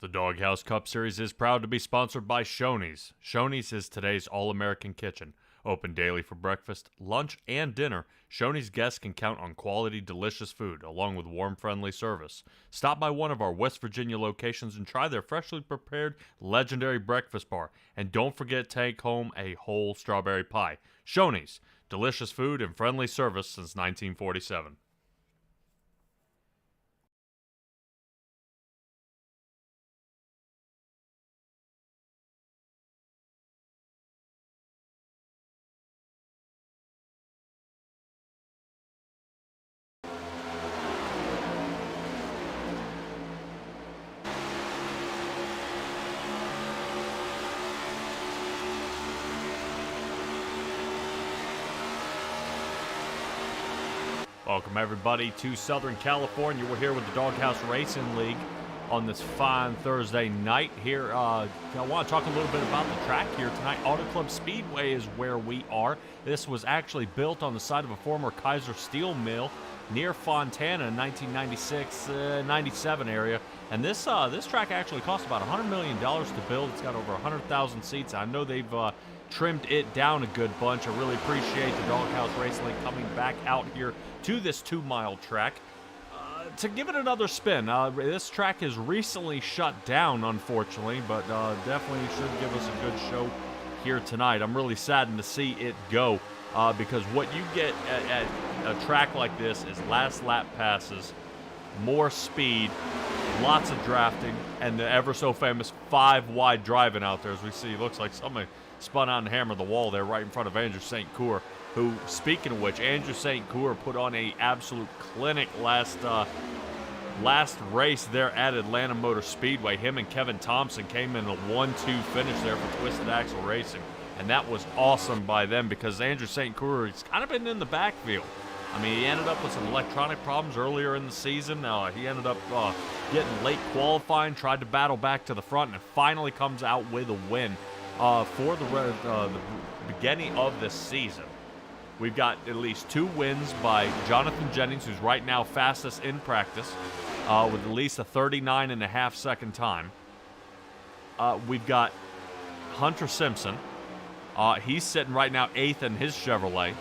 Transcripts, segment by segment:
The Doghouse Cup Series is proud to be sponsored by Shoney's. Shoney's is today's all-American kitchen. Open daily for breakfast, lunch, and dinner, Shoney's guests can count on quality, delicious food, along with warm, friendly service. Stop by one of our West Virginia locations and try their freshly prepared, legendary breakfast bar. And don't forget to take home a whole strawberry pie. Shoney's, delicious food and friendly service since 1947. Welcome, everybody, to Southern California. We're here with the Doghouse Racing League on this fine Thursday night here. I want to talk a little bit about the track here tonight. Auto Club Speedway is where we are. This was actually built on the site of a former Kaiser steel mill near Fontana in 1996-97 area. And this track actually cost about $100 million to build. It's got over 100,000 seats. I know they've trimmed it down a good bunch. I really appreciate the Doghouse Racing League coming back out here to this 2-mile track to give it another spin. This track has recently shut down, unfortunately, but definitely should give us a good show here tonight. I'm really saddened to see it go because what you get at a track like this is last lap passes, more speed, lots of drafting, and the ever so famous 5-wide driving out there. As we see, it looks like somebody spun out and hammered the wall there right in front of Andrew St. Coeur, who, speaking of which, Andrew St. Coeur put on a absolute clinic last race there at Atlanta Motor Speedway. Him and Kevin Thompson came in a 1-2 finish there for Twisted Axle Racing, and that was awesome by them because Andrew St. Coeur has kind of been in the backfield. I mean, he ended up with some electronic problems earlier in the season. He ended up getting late qualifying, tried to battle back to the front, and finally comes out with a win for the beginning of this season. We've got at least 2 wins by Jonathan Jennings, who's right now fastest in practice, with at least a 39.5-second time. We've got Hunter Simpson. He's sitting right now 8th in his Chevrolet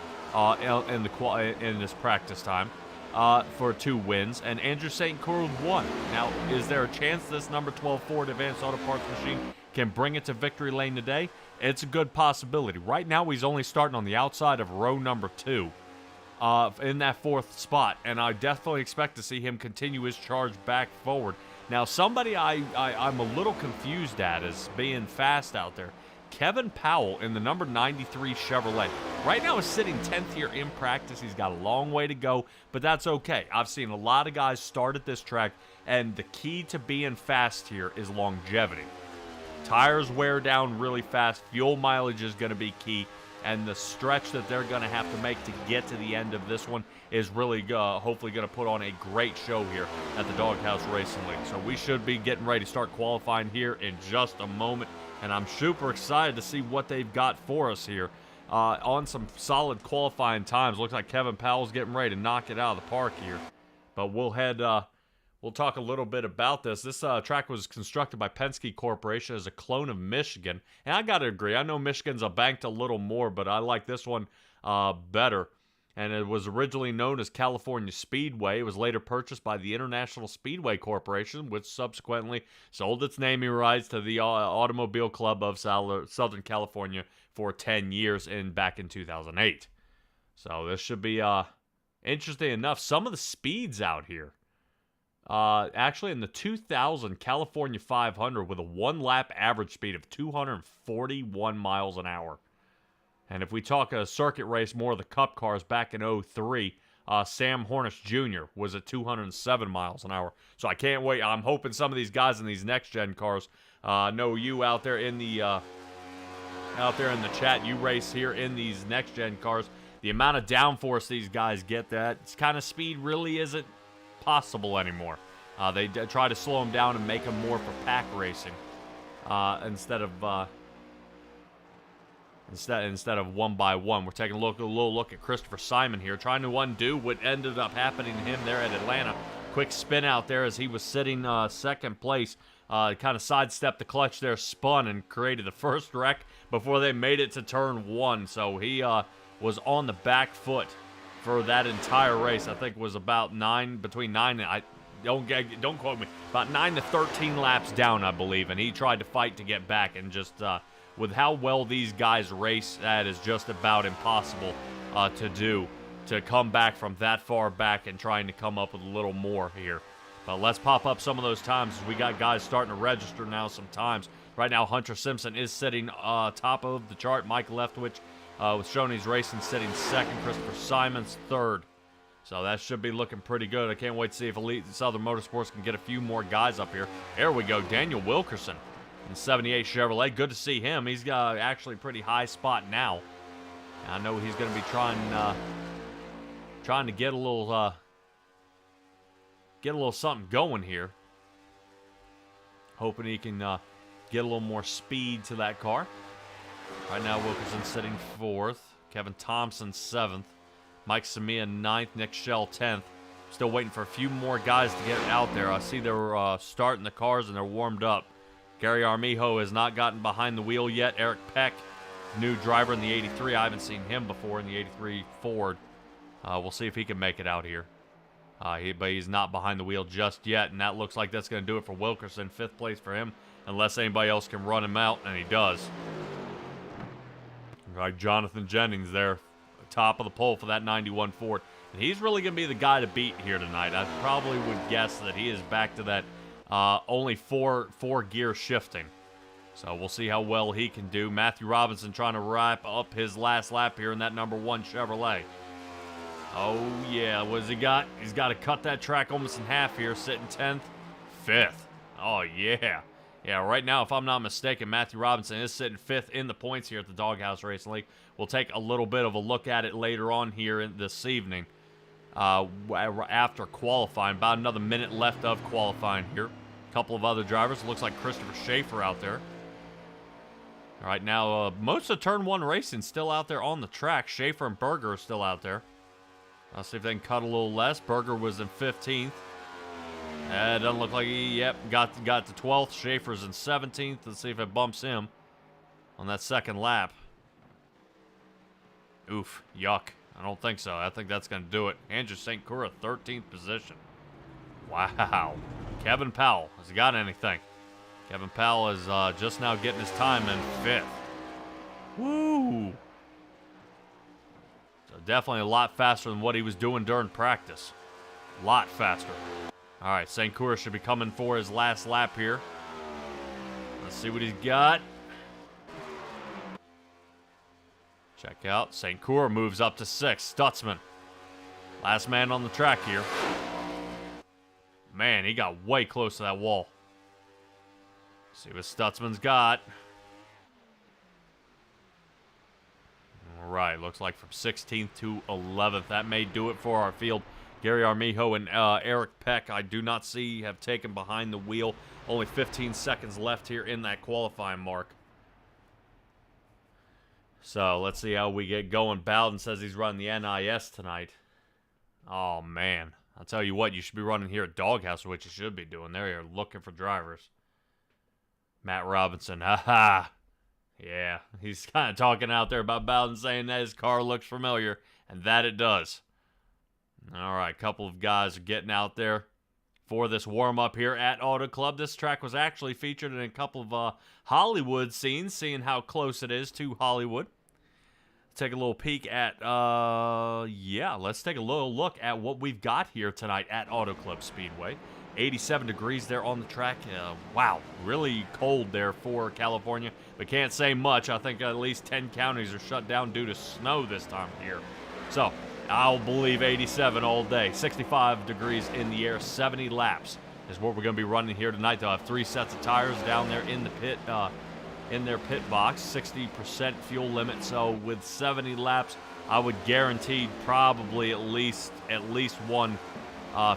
in this practice time for 2 wins, and Andrew St. Coeur with 1. Now, is there a chance this number 12 Ford Advanced Auto Parts machine can bring it to victory lane today? It's a good possibility. Right now, he's only starting on the outside of row number 2 in that 4th spot, and I definitely expect to see him continue his charge back forward. Now, somebody I'm a little confused at is being fast out there. Kevin Powell in the number 93 Chevrolet. Right now is sitting 10th here in practice. He's got a long way to go, but that's okay. I've seen a lot of guys start at this track, and the key to being fast here is longevity. Tires wear down really fast. Fuel mileage is going to be key, and the stretch that they're going to have to make to get to the end of this one is really hopefully going to put on a great show here at the Doghouse Racing League. So we should be getting ready to start qualifying here in just a moment, and I'm super excited to see what they've got for us here on some solid qualifying times. Looks like Kevin Powell's getting ready to knock it out of the park here, but we'll talk a little bit about this. This track was constructed by Penske Corporation as a clone of Michigan. And I got to agree, I know Michigan's banked a little more, but I like this one better. And it was originally known as California Speedway. It was later purchased by the International Speedway Corporation, which subsequently sold its naming rights to the Automobile Club of Southern California for 10 years back in 2008. So this should be interesting enough. Some of the speeds out here. Actually, in the 2000 California 500 with a 1-lap average speed of 241 miles an hour. And if we talk a circuit race, more of the Cup cars back in 03, Sam Hornish Jr. was at 207 miles an hour. So I can't wait. I'm hoping some of these guys in these next-gen cars, know you out there in the chat, you race here in these next-gen cars. The amount of downforce these guys get, that kind of speed really isn't possible anymore. They try to slow them down and make them more for pack racing instead of one by one. We're taking a little look at Christopher Simon here, trying to undo what ended up happening to him there at Atlanta. Quick spin out there as he was sitting second place kind of sidestepped the clutch there, spun, and created the first wreck before they made it to turn 1. So he was on the back foot for that entire race. I think it was about between 9 and, don't quote me, about 9 to 13 laps down, I believe. And he tried to fight to get back, and just with how well these guys race, that is just about impossible to do, to come back from that far back and trying to come up with a little more here. But let's pop up some of those times. We got guys starting to register now some times. Right now, Hunter Simpson is sitting top of the chart. Mike Leftwich with Shoney's Racing sitting second. Christopher Simons third. So that should be looking pretty good. I can't wait to see if Elite Southern Motorsports can get a few more guys up here. There we go, Daniel Wilkerson in 78 Chevrolet. Good to see him. He's got actually a pretty high spot now. I know he's going to be trying to get a little something going here. Hoping he can get a little more speed to that car. Right now, Wilkerson sitting 4th. Kevin Thompson 7th. Mike Samia 9th. Nick Schell 10th. Still waiting for a few more guys to get out there. I see they're starting the cars and they're warmed up. Gary Armijo has not gotten behind the wheel yet. Eric Peck, new driver in the 83. I haven't seen him before in the 83 Ford. We'll see if he can make it out here. But he's not behind the wheel just yet, and that looks like that's going to do it for Wilkerson. 5th place for him, unless anybody else can run him out, and he does. Like Jonathan Jennings there, top of the pole for that 91 Ford. And he's really going to be the guy to beat here tonight. I probably would guess that he is back to that only four gear shifting. So we'll see how well he can do. Matthew Robinson trying to wrap up his last lap here in that number 1 Chevrolet. Oh, yeah. What has he got? He's got to cut that track almost in half here, sitting 10th, 5th. Oh, yeah. Yeah, right now, if I'm not mistaken, Matthew Robinson is sitting 5th in the points here at the Doghouse Racing League. We'll take a little bit of a look at it later on here this evening after qualifying. About another minute left of qualifying here. A couple of other drivers. Looks like Christopher Schaefer out there. All right, now, most of Turn 1 racing still out there on the track. Schaefer and Berger are still out there. I'll see if they can cut a little less. Berger was in 15th. It doesn't look like he, got to 12th. Schaefer's in 17th. Let's see if it bumps him on that second lap. Oof, yuck. I don't think so. I think that's going to do it. Andrew St. Coeur, 13th position. Wow. Kevin Powell, has he got anything? Kevin Powell is just now getting his time in 5th. Woo! Definitely a lot faster than what he was doing during practice. A lot faster. All right, St. Coeur should be coming for his last lap here. Let's see what he's got. Check out. St. Coeur moves up to 6th. Stutzman, last man on the track here. Man, he got way close to that wall. See what Stutzman's got. All right, looks like from 16th to 11th. That may do it for our field. Gary Armijo and Eric Peck, I do not see, have taken behind the wheel. Only 15 seconds left here in that qualifying mark. So let's see how we get going. Bowden says he's running the NIS tonight. Oh, man. I'll tell you what, you should be running here at Doghouse, which you should be doing. They're looking for drivers. Matt Robinson, haha. Yeah, he's kind of talking out there about Bowden, saying that his car looks familiar, and that it does. All right, a couple of guys are getting out there for this warm-up here at Auto Club. This track was actually featured in a couple of Hollywood scenes, seeing how close it is to Hollywood. Take a little peek at, let's take a little look at what we've got here tonight at Auto Club Speedway. 87 degrees there on the track. Wow, really cold there for California. We can't say much. I think at least 10 counties are shut down due to snow this time of year. So I'll believe 87 all day. 65 degrees in the air, 70 laps is what we're going to be running here tonight. They'll have 3 sets of tires down there in the pit, in their pit box, 60% fuel limit. So with 70 laps, I would guarantee probably at least one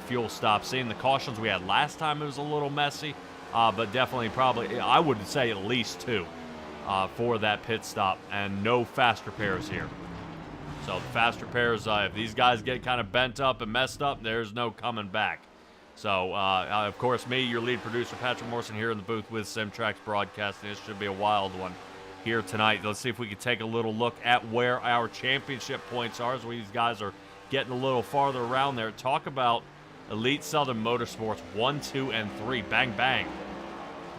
fuel stop. Seeing the cautions we had last time, it was a little messy, but definitely probably, I would say at least 2 for that pit stop, and no fast repairs here. So the fast repairs, if these guys get kind of bent up and messed up, there's no coming back. So, of course, me, your lead producer, Patrick Morrison, here in the booth with Simtrax Broadcasting. This should be a wild one here tonight. Let's see if we can take a little look at where our championship points are as these guys are getting a little farther around there. Talk about Elite Southern Motorsports 1, 2, and 3. Bang, bang.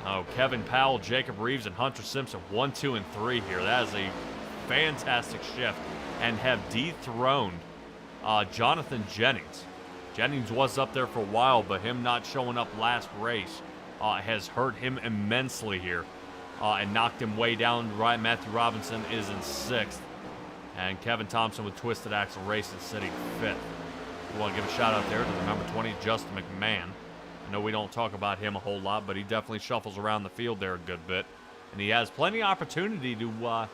Oh, Kevin Powell, Jacob Reeves, and Hunter Simpson 1, 2, and 3 here. That is a fantastic shift, and have dethroned Jonathan Jennings. Jennings was up there for a while, but him not showing up last race has hurt him immensely here and knocked him way down. Right, Matthew Robinson is in 6th, and Kevin Thompson with Twisted Axle Racing sitting 5th. We want to give a shout out there to the number 20, Justin McMahon. I know we don't talk about him a whole lot, but he definitely shuffles around the field there a good bit, and he has plenty of opportunity to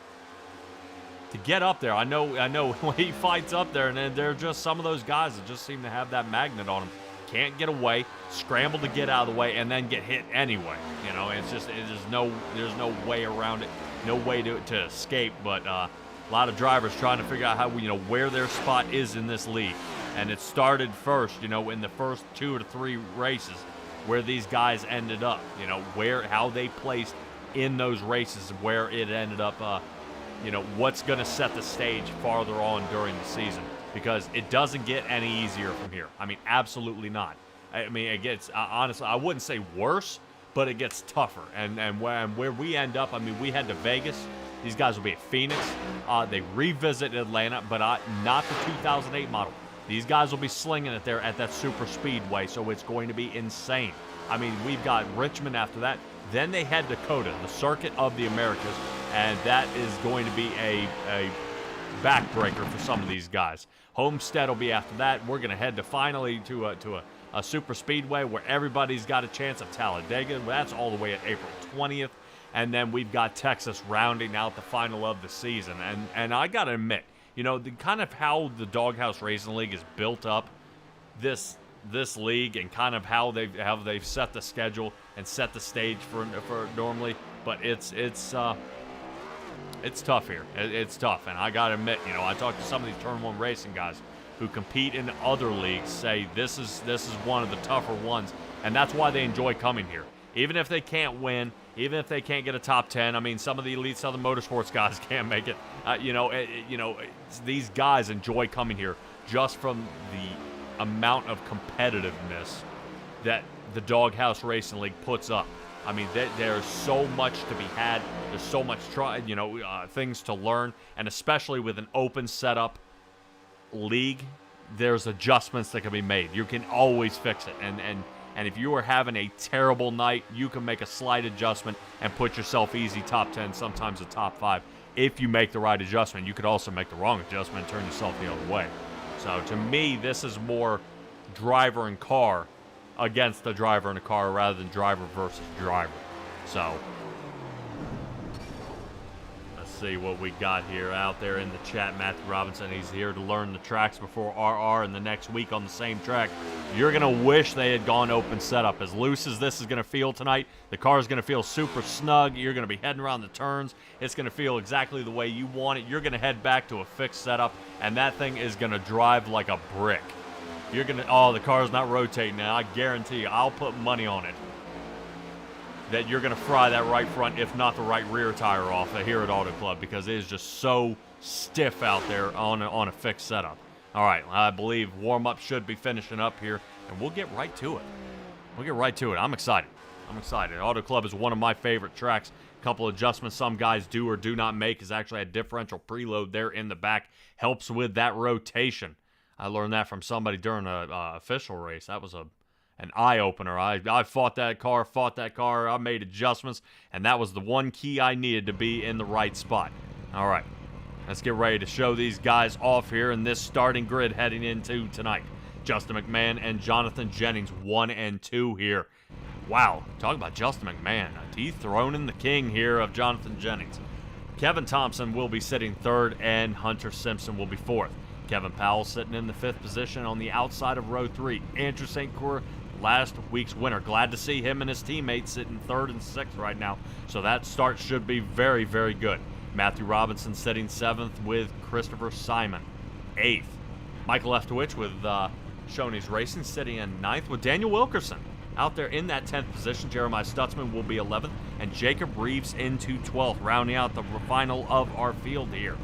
get up there. I know when he fights up there, and then there are just some of those guys that just seem to have that magnet on them. Can't get away, scramble to get out of the way, and then get hit anyway. You know, there's no way around it, no way to escape. But a lot of drivers trying to figure out how where their spot is in this league, and it started first, in the first 2 to 3 races, where these guys ended up. How they placed in those races, where it ended up. What's going to set the stage farther on during the season, because it doesn't get any easier from here. I mean, absolutely not. I mean, it gets, honestly, I wouldn't say worse, but it gets tougher. And where we end up, I mean, we head to Vegas. These guys will be at Phoenix. They revisit Atlanta, but not the 2008 model. These guys will be slinging it there at that super speedway, so it's going to be insane. I mean, we've got Richmond after that. Then they head to Coeur, the Circuit of the Americas, and that is going to be a backbreaker for some of these guys. Homestead will be after that. We're going to head finally to a super speedway where everybody's got a chance of Talladega. That's all the way at April 20th. And then we've got Texas rounding out the final of the season. And I got to admit, the kind of how the Doghouse Racing League is built up, this league, and kind of how they've set the schedule and set the stage for normally, but it's tough here. It's tough, and I gotta admit, I talked to some of these Turn 1 racing guys who compete in other leagues, say this is one of the tougher ones, and that's why they enjoy coming here. Even if they can't win, even if they can't get a top 10, I mean, some of the Elite Southern Motorsports guys can't make it. These guys enjoy coming here just from the amount of competitiveness that the Doghouse Racing League puts up. I mean, there's so much to be had. There's so much things to learn, and especially with an open setup league, there's adjustments that can be made. You can always fix it, and if you are having a terrible night, you can make a slight adjustment and put yourself easy top 10, sometimes a top 5. If you make the right adjustment, you could also make the wrong adjustment and turn yourself the other way. So to me, this is more driver and car against the driver and a car rather than driver versus driver. So let's see what we got here out there in the chat. Matthew Robinson, he's here to learn the tracks before RR in the next week on the same track. You're going to wish they had gone open setup. As loose as this is going to feel tonight, the car is going to feel super snug. You're going to be heading around the turns. It's going to feel exactly the way you want it. You're going to head back to a fixed setup, and that thing is going to drive like a brick. You're going to, the car's not rotating now. I guarantee you, I'll put money on it that you're going to fry that right front, if not the right rear tire off here at Auto Club, because it is just so stiff out there on a fixed setup. All right, I believe warm-up should be finishing up here, and we'll get right to it. I'm excited. Auto Club is one of my favorite tracks. A couple adjustments some guys do or do not make is actually a differential preload there in the back. Helps with that rotation. I learned that from somebody during an official race. That was an eye-opener. I fought that car. I made adjustments, and that was the one key I needed to be in the right spot. All right, let's get ready to show these guys off here in this starting grid heading into tonight. Justin McMahon and Jonathan Jennings, 1 and 2 here. Wow, talk about Justin McMahon. Dethroning the king here of Jonathan Jennings. Kevin Thompson will be sitting 3rd, and Hunter Simpson will be 4th. Kevin Powell sitting in the 5th position on the outside of row 3. Andrew St. Coeur, last week's winner. Glad to see him and his teammates sitting 3rd and 6th right now. So that start should be very, very good. Matthew Robinson sitting 7th with Christopher Simon. 8th. Michael Leftowich with Shoney's Racing sitting in 9th with Daniel Wilkerson out there in that 10th position. Jeremiah Stutzman will be 11th, and Jacob Reeves into 12th, rounding out the final of our field here.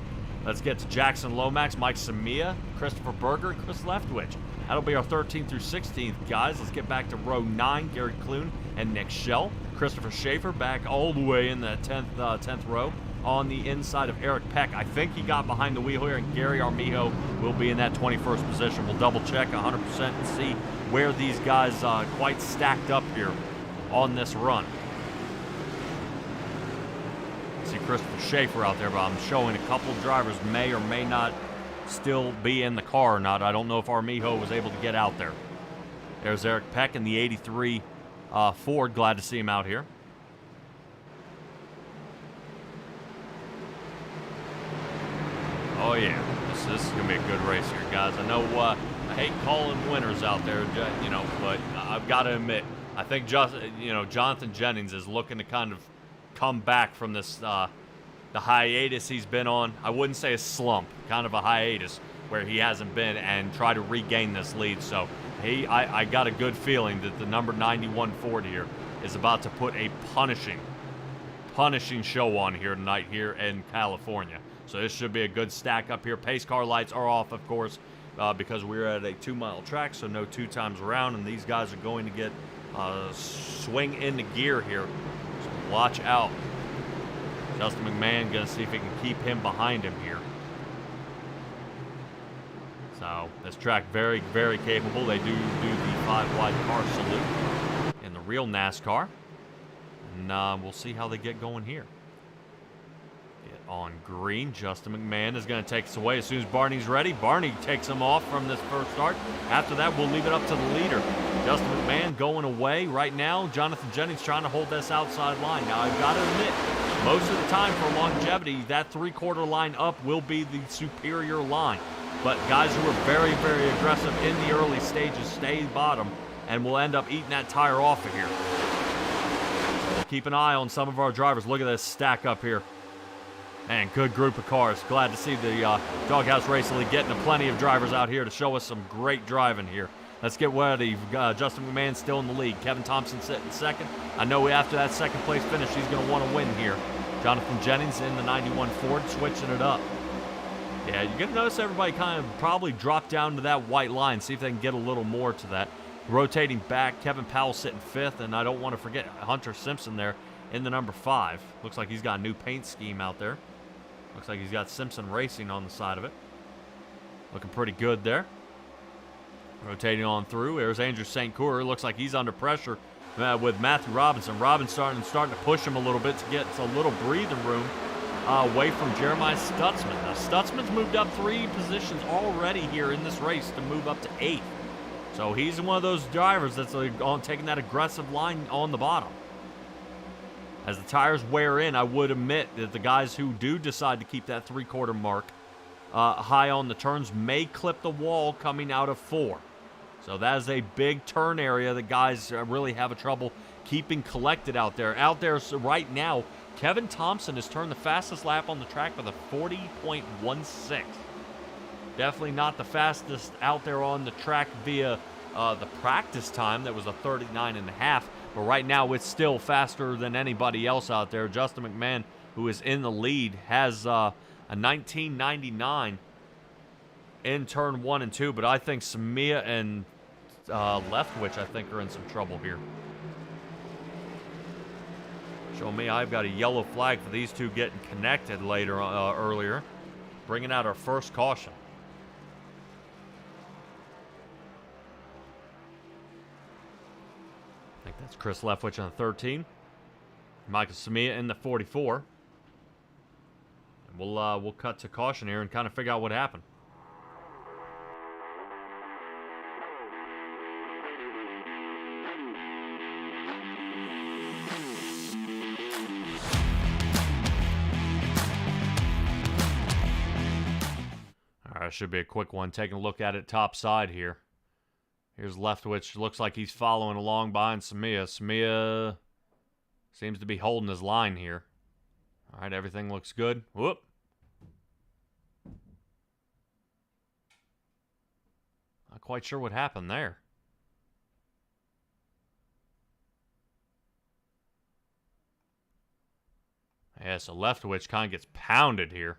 Let's get to Jackson Lomax, Mike Samia, Christopher Berger, and Chris Leftwich. That'll be our 13th through 16th, guys. Let's get back to row 9, Gary Clune and Nick Schell. Christopher Schaefer back all the way in the 10th row on the inside of Eric Peck. I think he got behind the wheel here, and Gary Armijo will be in that 21st position. We'll double check 100% and see where these guys quite stacked up here on this run. See Christopher Schaefer out there, but I'm showing a couple of drivers may or may not still be in the car or not. I don't know if Armijo was able to get out there. There's Eric Peck in the 83 Ford. Glad to see him out here. Oh yeah, this is gonna be a good race here, guys. I know I hate calling winners out there, you know, but I've got to admit, I think Jonathan Jennings is looking to kind of come back from this the hiatus he's been on. I wouldn't say a slump, kind of a hiatus where he hasn't been, and try to regain this lead. So I got a good feeling that the number 91 Ford here is about to put a punishing show on here tonight here in California. So this should be a good stack up here. Pace car lights are off, of course, because we're at a 2-mile track, so no 2 times around, and these guys are going to get swing into gear here. So watch out. Justin McMahon going to see if he can keep him behind him here. So this track very, very capable. They do the 5-wide car salute in the real NASCAR, and we'll see how they get going here. On green, Justin McMahon is going to take us away as soon as Barney's ready. Barney takes him off from this first start. After that, we'll leave it up to the leader. Justin McMahon going away right now. Jonathan Jennings trying to hold this outside line. Now, I've got to admit, most of the time for longevity, that 3/4 line up will be the superior line. But guys who are very, very aggressive in the early stages stay bottom and will end up eating that tire off of here. We'll keep an eye on some of our drivers. Look at this stack up here. Man, good group of cars. Glad to see the Doghouse Racing League getting plenty of drivers out here to show us some great driving here. Let's get ready. Justin McMahon still in the lead. Kevin Thompson sitting second. I know after that second place finish, he's going to want to win here. Jonathan Jennings in the 91 Ford, switching it up. Yeah, you're going to notice everybody kind of probably drop down to that white line, see if they can get a little more to that. Rotating back, Kevin Powell sitting 5th, and I don't want to forget Hunter Simpson there in the number 5. Looks like he's got a new paint scheme out there. Looks like he's got Simpson Racing on the side of it. Looking pretty good there. Rotating on through. There's Andrew St. Coeur. Looks like he's under pressure with Matthew Robinson. Robinson starting to push him a little bit to get a little breathing room away from Jeremiah Stutzman. Now, Stutzman's moved up 3 positions already here in this race to move up to 8th. So he's one of those drivers that's taking that aggressive line on the bottom. As the tires wear in, I would admit that the guys who do decide to keep that 3/4 mark high on the turns may clip the wall coming out of 4. So that is a big turn area that guys really have a trouble keeping collected out there. Out there right now, Kevin Thompson has turned the fastest lap on the track with a 40.16. Definitely not the fastest out there on the track via the practice time. That was a 39.5. But right now, it's still faster than anybody else out there. Justin McMahon, who is in the lead, has a 19.99 in turn 1 and 2. But I think Samia and Leftwich, I think, are in some trouble here. Show me, I've got a yellow flag for these two getting connected earlier. Bringing out our first caution. I think that's Chris Leftwich on the 13. Michael Samia in the 44. And we'll cut to caution here and kind of figure out what happened. All right, should be a quick one. Taking a look at it top side here. Here's Leftwich. Looks like he's following along behind Samia. Samia seems to be holding his line here. All right, everything looks good. Whoop. Not quite sure what happened there. Yeah, so Leftwich kind of gets pounded here.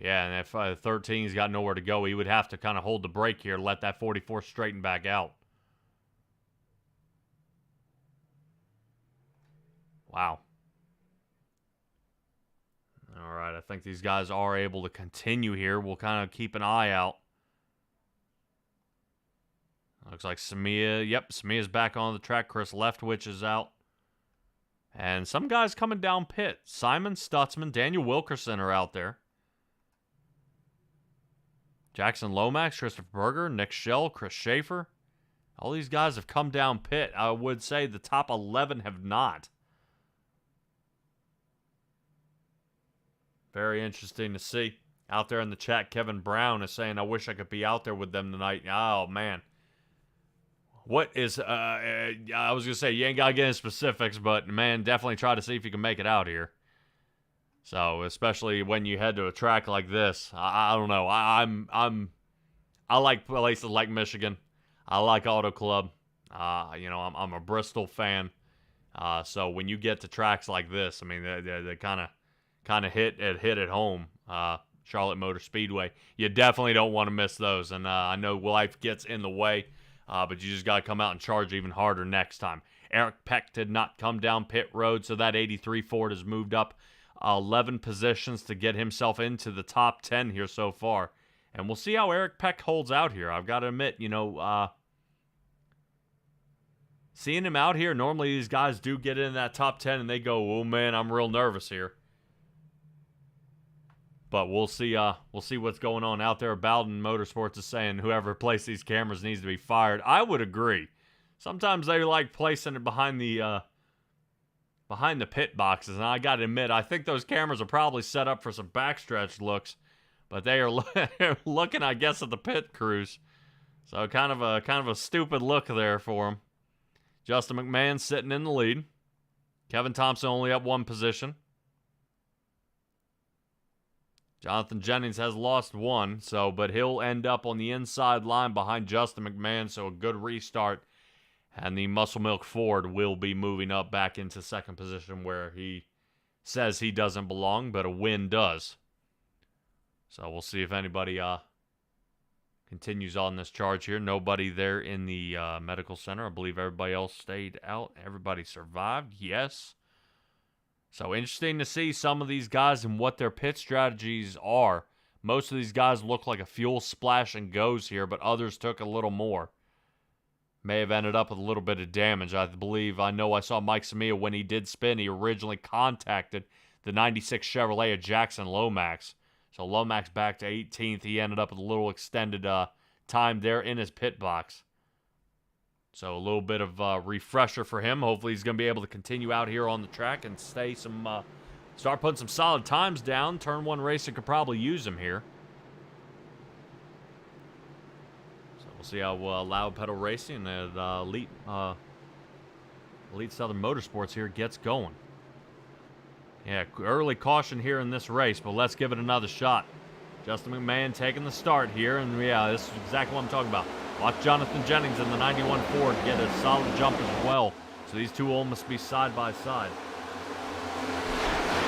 Yeah, and if 13's got nowhere to go, he would have to kind of hold the brake here, let that 44 straighten back out. Wow. All right, I think these guys are able to continue here. We'll kind of keep an eye out. Looks like Samia. Yep, Samia's back on the track. Chris Leftwich is out. And some guys coming down pit. Simon Stutzman, Daniel Wilkerson are out there. Jackson Lomax, Christopher Berger, Nick Schell, Chris Schaefer. All these guys have come down pit. I would say the top 11 have not. Very interesting to see. Out there in the chat, Kevin Brown is saying, I wish I could be out there with them tonight. Oh, man. What is, I was going to say, you ain't got to get into specifics, but, man, definitely try to see if you can make it out here. So, especially when you head to a track like this, I don't know. I like places like Michigan. I like Auto Club. You know, I'm a Bristol fan. So when you get to tracks like this, I mean, they kind of hit at home. Charlotte Motor Speedway. You definitely don't want to miss those. And I know life gets in the way, but you just got to come out and charge even harder next time. Eric Peck did not come down pit road, so that 83 Ford has moved up 11 positions to get himself into the top 10 here so far. And we'll see how Eric Peck holds out here. I've got to admit, you know, seeing him out here, normally these guys do get in that top 10 and they go, oh man, I'm real nervous here. But we'll see what's going on out there. Bowden Motorsports is saying whoever placed these cameras needs to be fired. I would agree. Sometimes they like placing it behind the pit boxes, and I got to admit, I think those cameras are probably set up for some backstretch looks, but they are looking, I guess, at the pit crews. So kind of a stupid look there for them. Justin McMahon sitting in the lead. Kevin Thompson only up one position. Jonathan Jennings has lost one, but he'll end up on the inside line behind Justin McMahon, so a good restart. And the Muscle Milk Ford will be moving up back into second position where he says he doesn't belong, but a win does. So we'll see if anybody continues on this charge here. Nobody there in the medical center. I believe everybody else stayed out. Everybody survived. Yes. So interesting to see some of these guys and what their pit strategies are. Most of these guys look like a fuel splash and goes here, but others took a little more. May have ended up with a little bit of damage. I know I saw Mike Samia when he did spin. He originally contacted the 96 Chevrolet of Jackson Lomax. So Lomax back to 18th. He ended up with a little extended time there in his pit box. So a little bit of refresher for him. Hopefully he's going to be able to continue out here on the track and start putting some solid times down. Turn 1 racing could probably use him here. So we'll see how Loud Pedal Racing and Elite Southern Motorsports here gets going. Yeah, early caution here in this race, but let's give it another shot. Justin McMahon taking the start here, and yeah, this is exactly what I'm talking about. Watch Jonathan Jennings in the 91 Ford get a solid jump as well. So these two almost be side by side.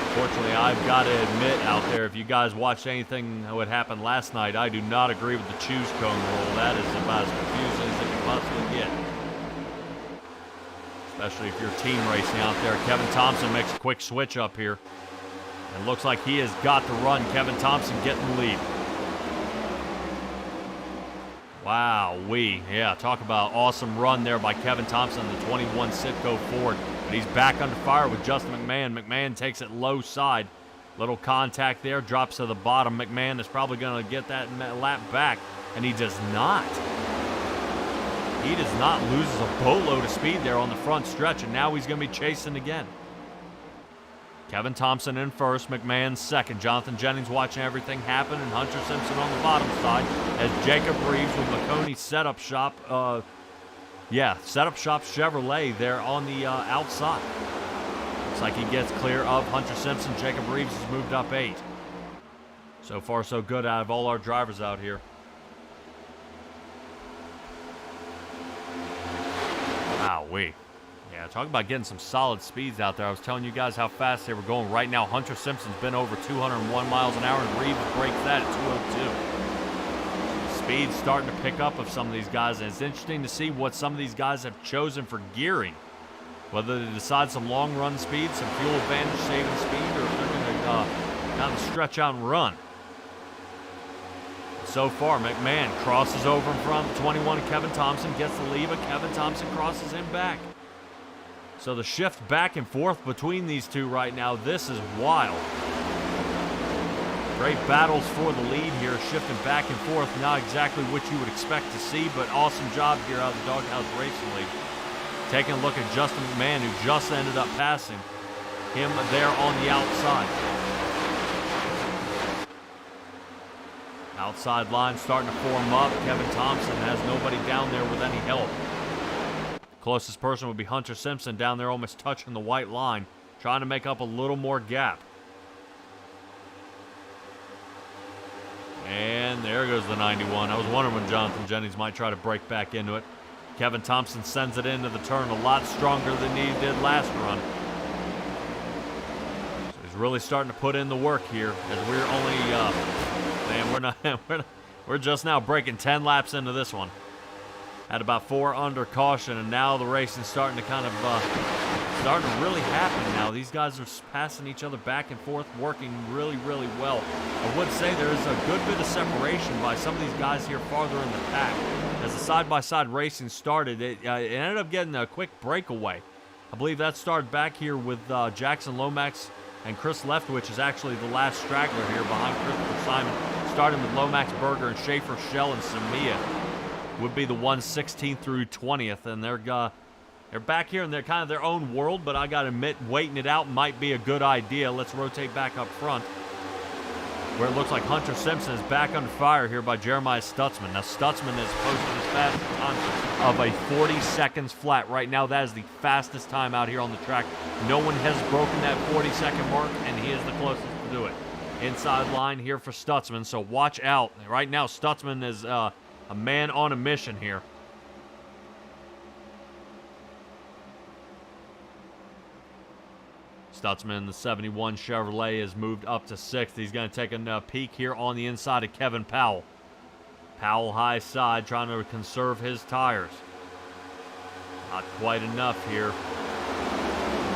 Unfortunately, I've got to admit out there, if you guys watched anything that happened last night, I do not agree with the choose cone rule. That is about as confusing as it can possibly get. Especially if you're team racing out there. Kevin Thompson makes a quick switch up here. And looks like he has got the run. Kevin Thompson getting the lead. Wow-wee. Yeah, talk about awesome run there by Kevin Thompson, the 21 Citgo Ford. But he's back under fire with Justin McMahon. McMahon takes it low side. Little contact there, drops to the bottom. McMahon is probably going to get that lap back, and he does not. He does not, loses a boatload of speed there on the front stretch, and now he's going to be chasing again. Kevin Thompson in first, McMahon second. Jonathan Jennings watching everything happen, and Hunter Simpson on the bottom side as Jacob Reeves with McConey Setup Shop. Setup Shop Chevrolet there on the outside. Looks like he gets clear of Hunter Simpson. Jacob Reeves has moved up 8. So far, so good out of all our drivers out here. wee. Yeah, talk about getting some solid speeds out there. I was telling you guys how fast they were going. Right now, Hunter Simpson's been over 201 miles an hour, and Reeves breaks that at 202. Speed's starting to pick up of some of these guys, and it's interesting to see what some of these guys have chosen for gearing. Whether they decide some long run speed, some fuel advantage saving speed, or if they're going to kind of stretch out and run. So far, McMahon crosses over in front of 21, and Kevin Thompson gets the lead, but Kevin Thompson crosses him back. So the shift back and forth between these two right now, this is wild. Great battles for the lead here, shifting back and forth. Not exactly what you would expect to see, but awesome job here out of the Doghouse Racing League. Taking a look at Justin McMahon, who just ended up passing him there on the outside. Outside line starting to form up. Kevin Thompson has nobody down there with any help. Closest person would be Hunter Simpson down there almost touching the white line, trying to make up a little more gap. And there goes the 91. I was wondering when Jonathan Jennings might try to break back into it. Kevin Thompson sends it into the turn a lot stronger than he did last run. So he's really starting to put in the work here, as we're only, we're just now breaking 10 laps into this one. Had about 4 under caution, and now the racing's starting to kind of starting to really happen now. These guys are passing each other back and forth, working really, really well. I would say there is a good bit of separation by some of these guys here farther in the pack. As the side-by-side racing started, it ended up getting a quick breakaway. I believe that started back here with Jackson Lomax, and Chris Leftwich is actually the last straggler here behind Christopher Simon, starting with Lomax, Berger, and Schaefer, Shell, and Samia. Would be the 16th through 20th, and they're back here in their kind of their own world, but I gotta admit, waiting it out might be a good idea. Let's rotate back up front, where it looks like Hunter Simpson is back under fire here by Jeremiah Stutzman. Now, Stutzman has posted his fastest time of a 40 seconds flat. Right now, that is the fastest time out here on the track. No one has broken that 40-second mark, and he is the closest to do it. Inside line here for Stutzman, so watch out. Right now, Stutzman is a man on a mission here. Stutzman, the 71 Chevrolet, has moved up to 6th. He's going to take a peek here on the inside of Kevin Powell. Powell high side, trying to conserve his tires. Not quite enough here.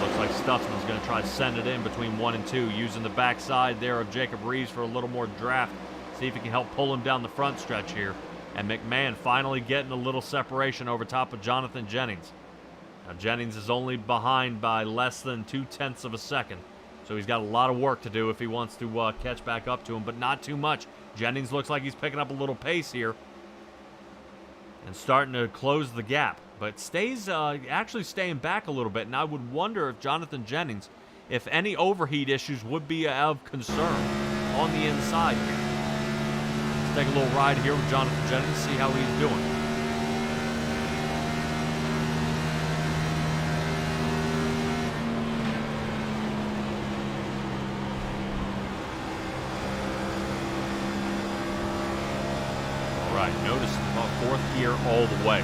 Looks like Stutzman's going to try to send it in between 1 and 2, using the backside there of Jacob Reeves for a little more draft. See if he can help pull him down the front stretch here. And McMahon finally getting a little separation over top of Jonathan Jennings. Now, Jennings is only behind by less than 0.2 of a second. So he's got a lot of work to do if he wants to catch back up to him, but not too much. Jennings looks like he's picking up a little pace here and starting to close the gap. But stays actually staying back a little bit, and I would wonder if Jonathan Jennings, if any overheat issues would be of concern on the inside here. Take a little ride here with Jonathan Jennings, see how he's doing. All right, notice about 4th gear all the way.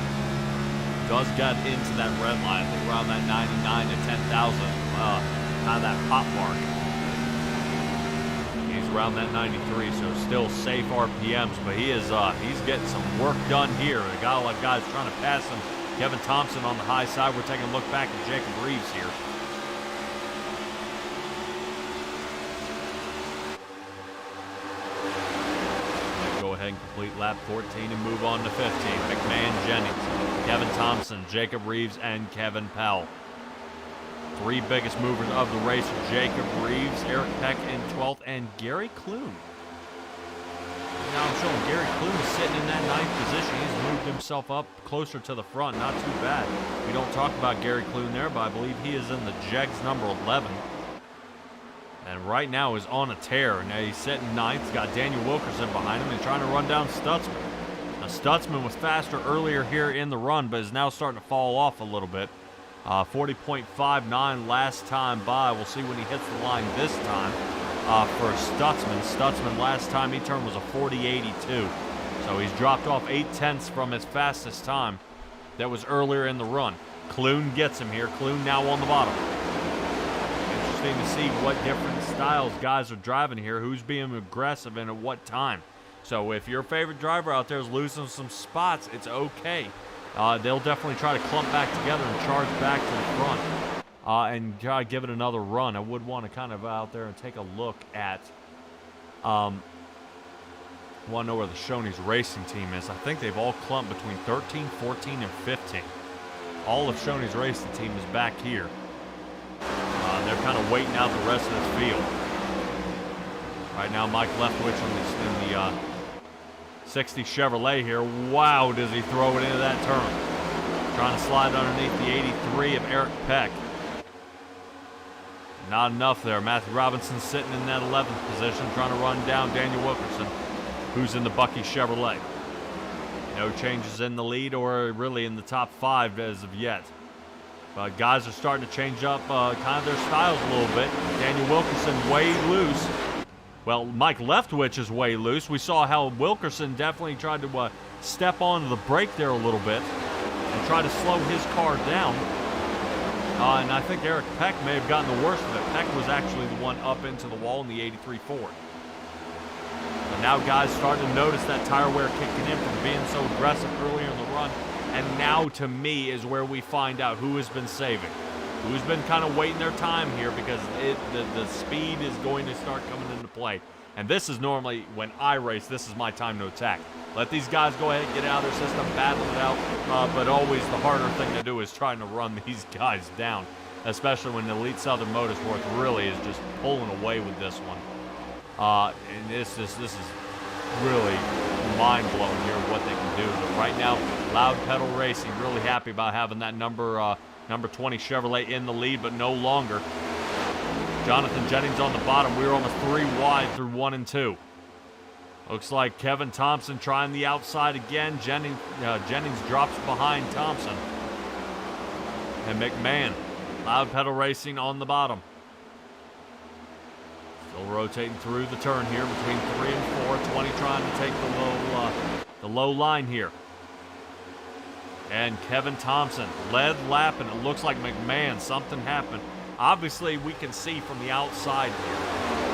Does get into that red line, I think around that 99 to 10,000, kind of that pop mark. Around that 93, so still safe RPMs, but he's getting some work done here. A guy like guys trying to pass him. Kevin Thompson on the high side. We're taking a look back at Jacob Reeves here. Go ahead and complete lap 14 and move on to 15. McMahon, Jennings, Kevin Thompson, Jacob Reeves, and Kevin Powell. 3 biggest movers of the race: Jacob Reeves, Eric Peck in 12th, and Gary Clune. Now I'm showing Gary Clune is sitting in that 9th position. He's moved himself up closer to the front. Not too bad. We don't talk about Gary Clune there, but I believe he is in the Jegs number 11. And right now is on a tear. Now he's sitting 9th. He's got Daniel Wilkerson behind him and trying to run down Stutzman. Now Stutzman was faster earlier here in the run, but is now starting to fall off a little bit. 40.59 last time by. We'll see when he hits the line this time for Stutzman. Stutzman last time he turned was a 40.82. So he's dropped off 0.8 from his fastest time that was earlier in the run. Clune gets him here. Clune now on the bottom. Interesting to see what different styles guys are driving here, who's being aggressive and at what time. So if your favorite driver out there is losing some spots, it's okay. They'll definitely try to clump back together and charge back to the front and try to give it another run. I would want to kind of out there and take a look at want to know where the Shoney's racing team is. I think they've all clumped between 13, 14, and 15. All of Shoney's racing team is back here. They're kind of waiting out the rest of this field. Right now, Mike Leftwich in the 60 Chevrolet here. Wow, does he throw it into that turn. Trying to slide underneath the 83 of Eric Peck. Not enough there. Matthew Robinson sitting in that 11th position, trying to run down Daniel Wilkerson, who's in the Bucky Chevrolet. No changes in the lead or really in the top 5 as of yet. But guys are starting to change up kind of their styles a little bit. Daniel Wilkerson way loose. Well, Mike Leftwich is way loose. We saw how Wilkerson definitely tried to step onto the brake there a little bit and try to slow his car down. And I think Eric Peck may have gotten the worst of it. Peck was actually the one up into the wall in the 83 Ford. But now guys starting to notice that tire wear kicking in from being so aggressive earlier in the run. And now, to me, is where we find out who has been saving. Who's been kind of waiting their time here because the speed is going to start coming into play. And this is normally, when I race, this is my time to attack. Let these guys go ahead and get out of their system, battle it out. But always the harder thing to do is trying to run these guys down, especially when Elite Southern Motorsports really is just pulling away with this one. And this is really mind-blowing here what they can do. But right now, Loud Pedal Racing really happy about having that number 20 Chevrolet in the lead, but no longer. Jonathan Jennings on the bottom. We were almost 3 wide through 1 and 2. Looks like Kevin Thompson trying the outside again. Jennings drops behind Thompson. And McMahon, Loud Pedal Racing on the bottom. Still rotating through the turn here between 3 and 4. 20 trying to take the low line here. And Kevin Thompson led lap, and it looks like McMahon, something happened. Obviously, we can see from the outside here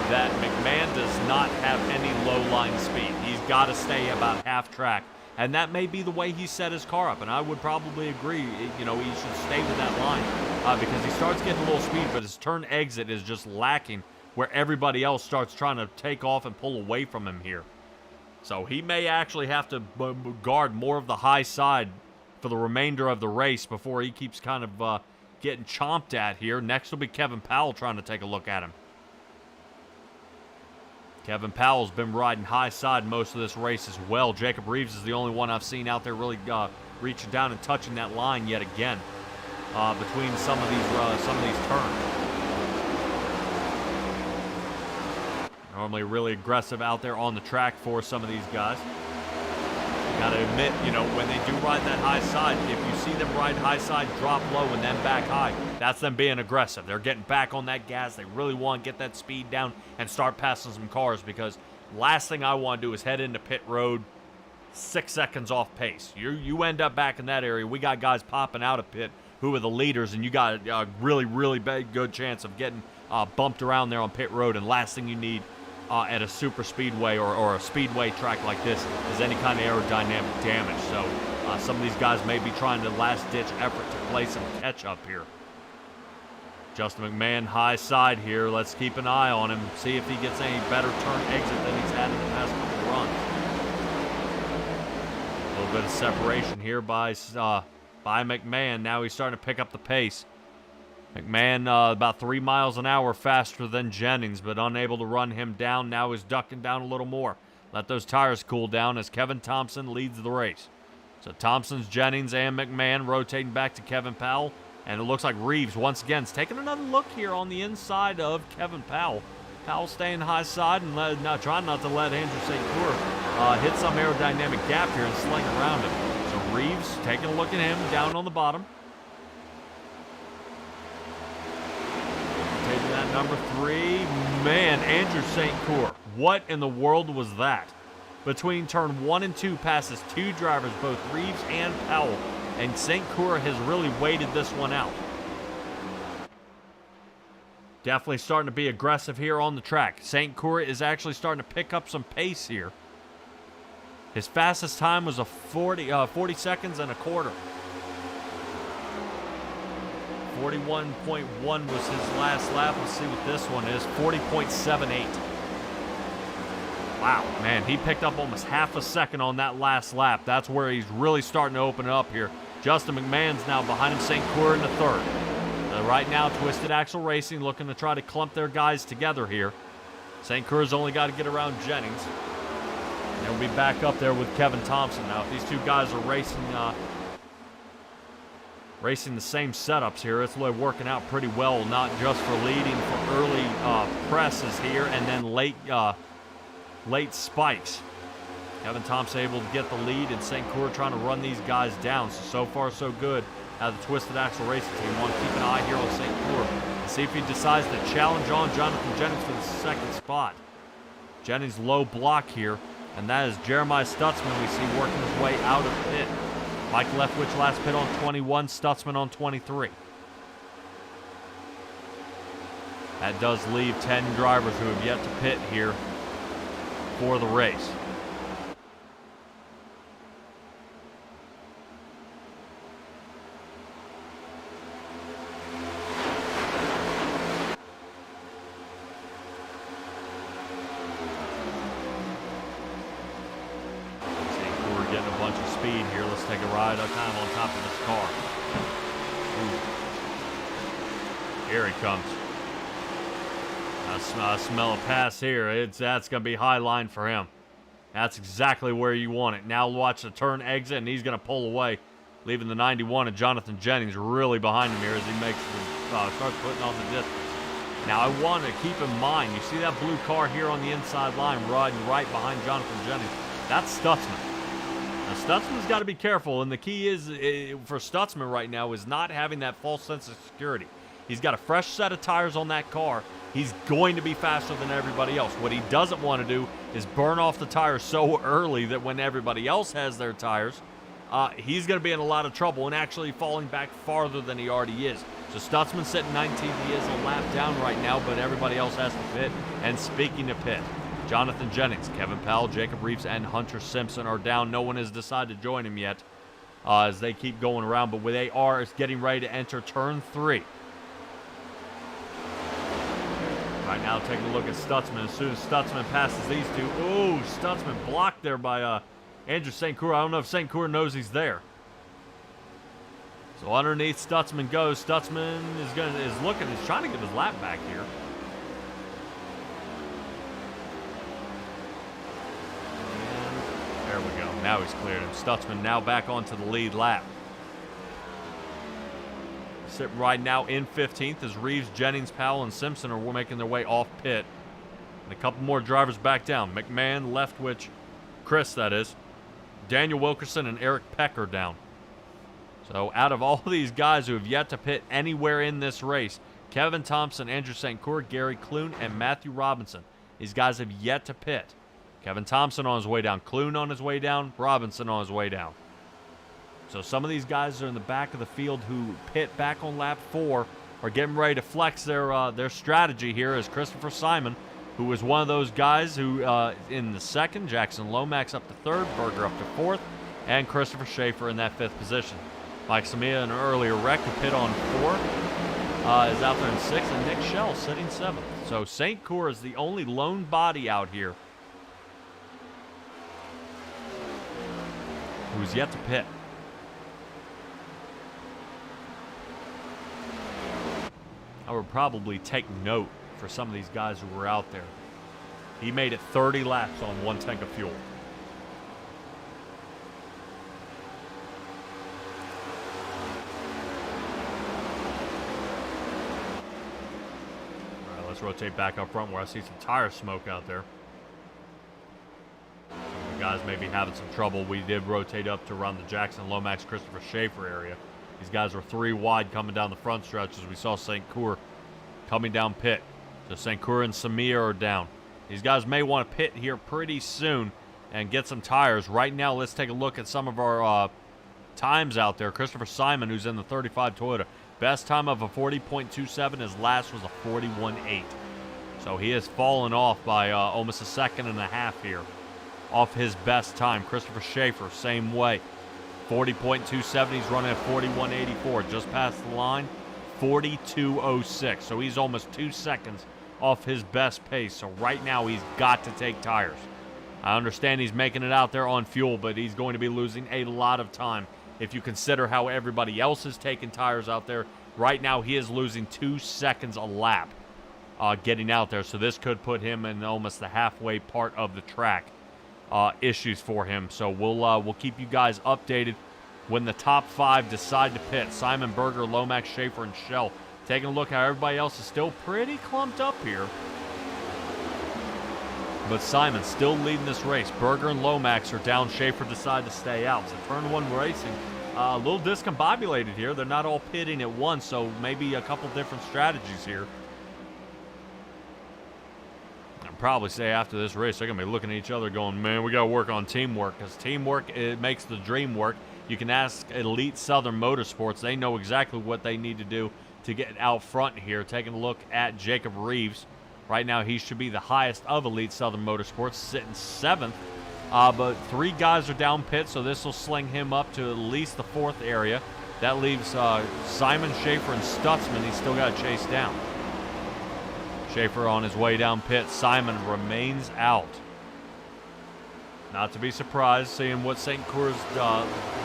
that McMahon does not have any low line speed. He's got to stay about half track, and that may be the way he set his car up, and I would probably agree, you know, he should stay with that line because he starts getting a little speed, but his turn exit is just lacking where everybody else starts trying to take off and pull away from him here. So he may actually have to guard more of the high side for the remainder of the race before he keeps kind of getting chomped at here. Next will be Kevin Powell trying to take a look at him. Kevin Powell's been riding high side most of this race as well. Jacob Reeves is the only one I've seen out there really reaching down and touching that line yet again between some of these turns. Normally really aggressive out there on the track for some of these guys. Got to admit, you know, when they do ride that high side, if you see them ride high side, drop low, and then back high, that's them being aggressive. They're getting back on that gas. They really want to get that speed down and start passing some cars because last thing I want to do is head into pit road 6 seconds off pace. You end up back in that area. We got guys popping out of pit who are the leaders, and you got a really, really good chance of getting bumped around there on pit road, and last thing you need at a super speedway or a speedway track like this is any kind of aerodynamic damage. So some of these guys may be trying to last-ditch effort to play some catch-up here. Justin McMahon high side here. Let's keep an eye on him, see if he gets any better turn exit than he's had in the past couple runs. A little bit of separation here by McMahon. Now he's starting to pick up the pace. McMahon about 3 miles an hour faster than Jennings, but unable to run him down. Now he's ducking down a little more. Let those tires cool down as Kevin Thompson leads the race. So Thompson's, Jennings, and McMahon rotating back to Kevin Powell. And it looks like Reeves, once again, is taking another look here on the inside of Kevin Powell. Powell staying high side and trying not to let Andrew St. Coeur hit some aerodynamic gap here and sling around him. So Reeves taking a look at him down on the bottom. Taking that number 3. Man, Andrew St. Coeur. What in the world was that? Between turn 1 and 2 passes 2 drivers, both Reeves and Powell. and St. Coeur has really waited this one out. Definitely starting to be aggressive here on the track. St. Coeur is actually starting to pick up some pace here. His fastest time was a 40 seconds and a quarter. 41.1 was his last lap. Let's see what this one is. 40.78. Wow, man, he picked up almost half a second on that last lap. That's where he's really starting to open it up here. Justin McMahon's now behind him, St. Coeur in the third. Right now, Twisted Axle Racing looking to try to clump their guys together here. St. Coeur's only got to get around Jennings. And they'll be back up there with Kevin Thompson. Now, if these two guys are racing the same setups here, it's really working out pretty well, not just for leading for early presses here and then late spikes. Kevin Thompson able to get the lead, and St. Coeur trying to run these guys down. So far, so good. The Twisted Axle Racing team want to keep an eye here on St. Coeur and see if he decides to challenge on Jonathan Jennings for the second spot. Jennings low block here, and that is Jeremiah Stutzman we see working his way out of pit. Mike Leftwich last pit on 21, Stutzman on 23. That does leave 10 drivers who have yet to pit here for the race. Speed here. Let's take a ride kind of on top of this car. Ooh. Here he comes. I smell a pass here. That's going to be high line for him. That's exactly where you want it. Now watch the turn exit, and he's going to pull away, leaving the 91 and Jonathan Jennings really behind him here as he makes starts putting on the distance. Now I want to keep in mind, you see that blue car here on the inside line riding right behind Jonathan Jennings? That's Stutzman. Now, Stutzman's got to be careful, and the key is for Stutzman right now is not having that false sense of security. He's got a fresh set of tires on that car. He's going to be faster than everybody else. What he doesn't want to do is burn off the tires so early that when everybody else has their tires, he's going to be in a lot of trouble and actually falling back farther than he already is. So Stutzman sitting 19th. He is a lap down right now, but everybody else has to pit. And speaking of pit, Jonathan Jennings, Kevin Powell, Jacob Reeves, and Hunter Simpson are down. No one has decided to join him yet as they keep going around, but they are getting ready to enter turn 3. Right now, taking a look at Stutzman. As soon as Stutzman passes these two, ooh, Stutzman blocked there by Andrew St. Coeur. I don't know if St. Coeur knows he's there. So underneath Stutzman goes. Stutzman is looking, he's trying to get his lap back here. There we go. Now he's cleared him. Stutzman now back onto the lead lap. Sitting right now in 15th as Reeves, Jennings, Powell, and Simpson are making their way off pit. And a couple more drivers back down. McMahon, Leftwich, Chris, that is. Daniel Wilkerson and Eric Peck are down. So out of all these guys who have yet to pit anywhere in this race, Kevin Thompson, Andrew St. Coeur, Gary Clune, and Matthew Robinson, these guys have yet to pit. Kevin Thompson on his way down, Clune on his way down, Robinson on his way down. So some of these guys are in the back of the field who pit back on lap 4 are getting ready to flex their strategy here as Christopher Simon, who was one of those guys who in the second, Jackson Lomax up to 3rd, Berger up to 4th, and Christopher Schaefer in that 5th position. Mike Samia, an earlier wreck, to pit on 4, is out there in 6th, and Nick Schell sitting 7th. So St. Coeur is the only lone body out here who's yet to pit. I would probably take note for some of these guys who were out there. He made it 30 laps on 1 tank of fuel. All right, let's rotate back up front where I see some tire smoke out there. Some of the guys may be having some trouble. We did rotate up to around the Jackson Lomax Christopher Schaefer area. These guys were 3 wide coming down the front stretch as we saw St. Coeur coming down pit. So St. Coeur and Samir are down. These guys may want to pit here pretty soon and get some tires. Right now, let's take a look at some of our times out there. Christopher Simon, who's in the 35 Toyota, best time of a 40.27. His last was a 41.8. So he has fallen off by almost a second and a half here off his best time. Christopher Schaefer, same way. 40.27, he's running at 41.84. Just past the line, 42.06. So he's almost 2 seconds off his best pace. So right now he's got to take tires. I understand he's making it out there on fuel, but he's going to be losing a lot of time. If you consider how everybody else is taking tires out there, right now he is losing 2 seconds a lap getting out there. So this could put him in almost the halfway part of the track. Issues for him. So we'll keep you guys updated when the top 5 decide to pit. Simon, Berger, Lomax, Schaefer, and Shell. Taking a look how everybody else is still pretty clumped up here. But Simon still leading this race. Berger and Lomax are down. Schaefer decided to stay out. So turn 1 racing. A little discombobulated here. They're not all pitting at once, so maybe a couple different strategies here. I'd probably say after this race, they're going to be looking at each other going, man, we got to work on teamwork, because teamwork, it makes the dream work. You can ask Elite Southern Motorsports. They know exactly what they need to do to get out front here. Taking a look at Jacob Reeves. Right now, he should be the highest of Elite Southern Motorsports, sitting 7th. But 3 guys are down pit, so this will sling him up to at least the 4th area. That leaves Simon, Schaefer, and Stutzman. He's still got to chase down. Schaefer on his way down pit. Simon remains out. Not to be surprised, seeing what St. Coeur's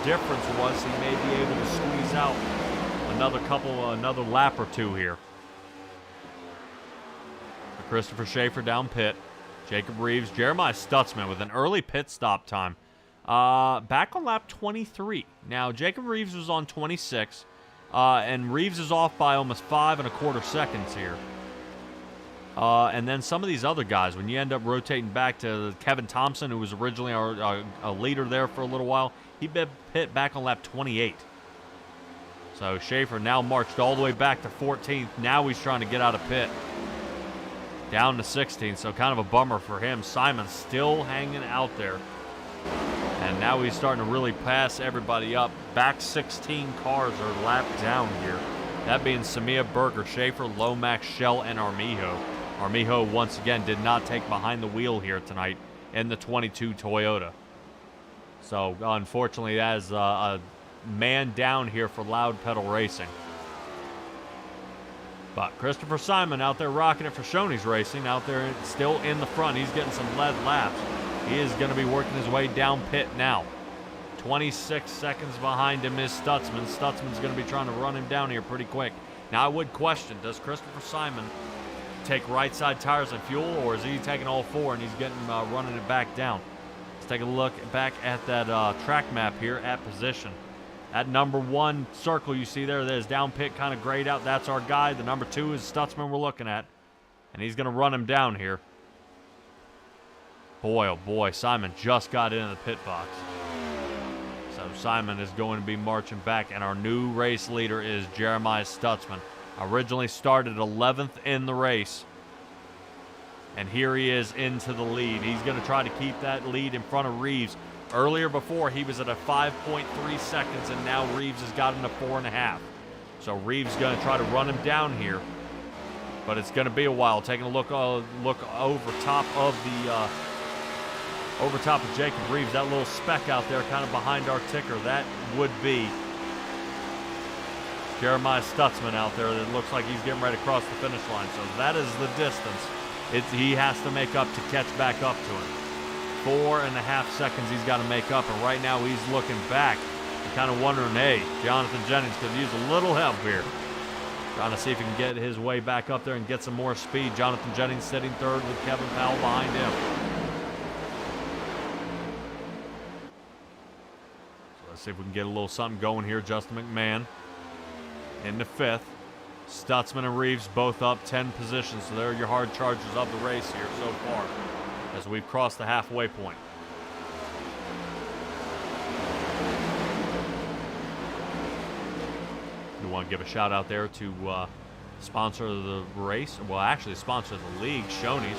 difference was, he may be able to squeeze out another lap or 2 here. Christopher Schaefer down pit. Jacob Reeves, Jeremiah Stutzman with an early pit stop time. Back on lap 23. Now, Jacob Reeves was on 26, and Reeves is off by almost 5 1/4 seconds here. And then some of these other guys, when you end up rotating back to Kevin Thompson, who was originally a leader there for a little while, he pit back on lap 28. So Schaefer now marched all the way back to 14th. Now he's trying to get out of pit. Down to 16th, so kind of a bummer for him. Simon still hanging out there. And now he's starting to really pass everybody up. Back 16 cars are lapped down here. That being Samia, Berger, Schaefer, Lomax, Shell, and Armijo. Armijo, once again, did not take behind the wheel here tonight in the 22 Toyota. So, unfortunately, that is a man down here for Loud Pedal Racing. But Christopher Simon out there rocking it for Shoney's Racing, out there still in the front. He's getting some lead laps. He is going to be working his way down pit now. 26 seconds behind him is Stutzman. Stutzman's going to be trying to run him down here pretty quick. Now I would question, does Christopher Simon take right side tires and fuel, or is he taking all 4 and he's getting running it back down? Let's take a look back at that track map here at position. That number 1 circle you see there that is down pit, kind of grayed out, that's our guy. The number 2 is Stutzman we're looking at. And he's going to run him down here. Boy, oh boy, Simon just got into the pit box. So Simon is going to be marching back, and our new race leader is Jeremiah Stutzman. Originally started 11th in the race. And here he is into the lead. He's going to try to keep that lead in front of Reeves. Earlier before, he was at a 5.3 seconds, and now Reeves has got him to 4.5. So Reeves is going to try to run him down here, but it's going to be a while. Taking a look over top of Jacob Reeves, that little speck out there, kind of behind our ticker, that would be Jeremiah Stutzman out there. That looks like he's getting ready to cross the finish line. So that is the distance he has to make up to catch back up to him. 4.5 seconds he's got to make up, and right now he's looking back and kind of wondering, hey, Jonathan Jennings could use a little help here. Trying to see if he can get his way back up there and get some more speed. Jonathan Jennings sitting 3rd with Kevin Powell behind him. So let's see if we can get a little something going here. Justin McMahon into 5th. Stutzman and Reeves both up 10 positions, so they're your hard chargers of the race here so far, as we've crossed the halfway point. We want to give a shout out there to sponsor of the race, well actually sponsor of the league, Shoney's,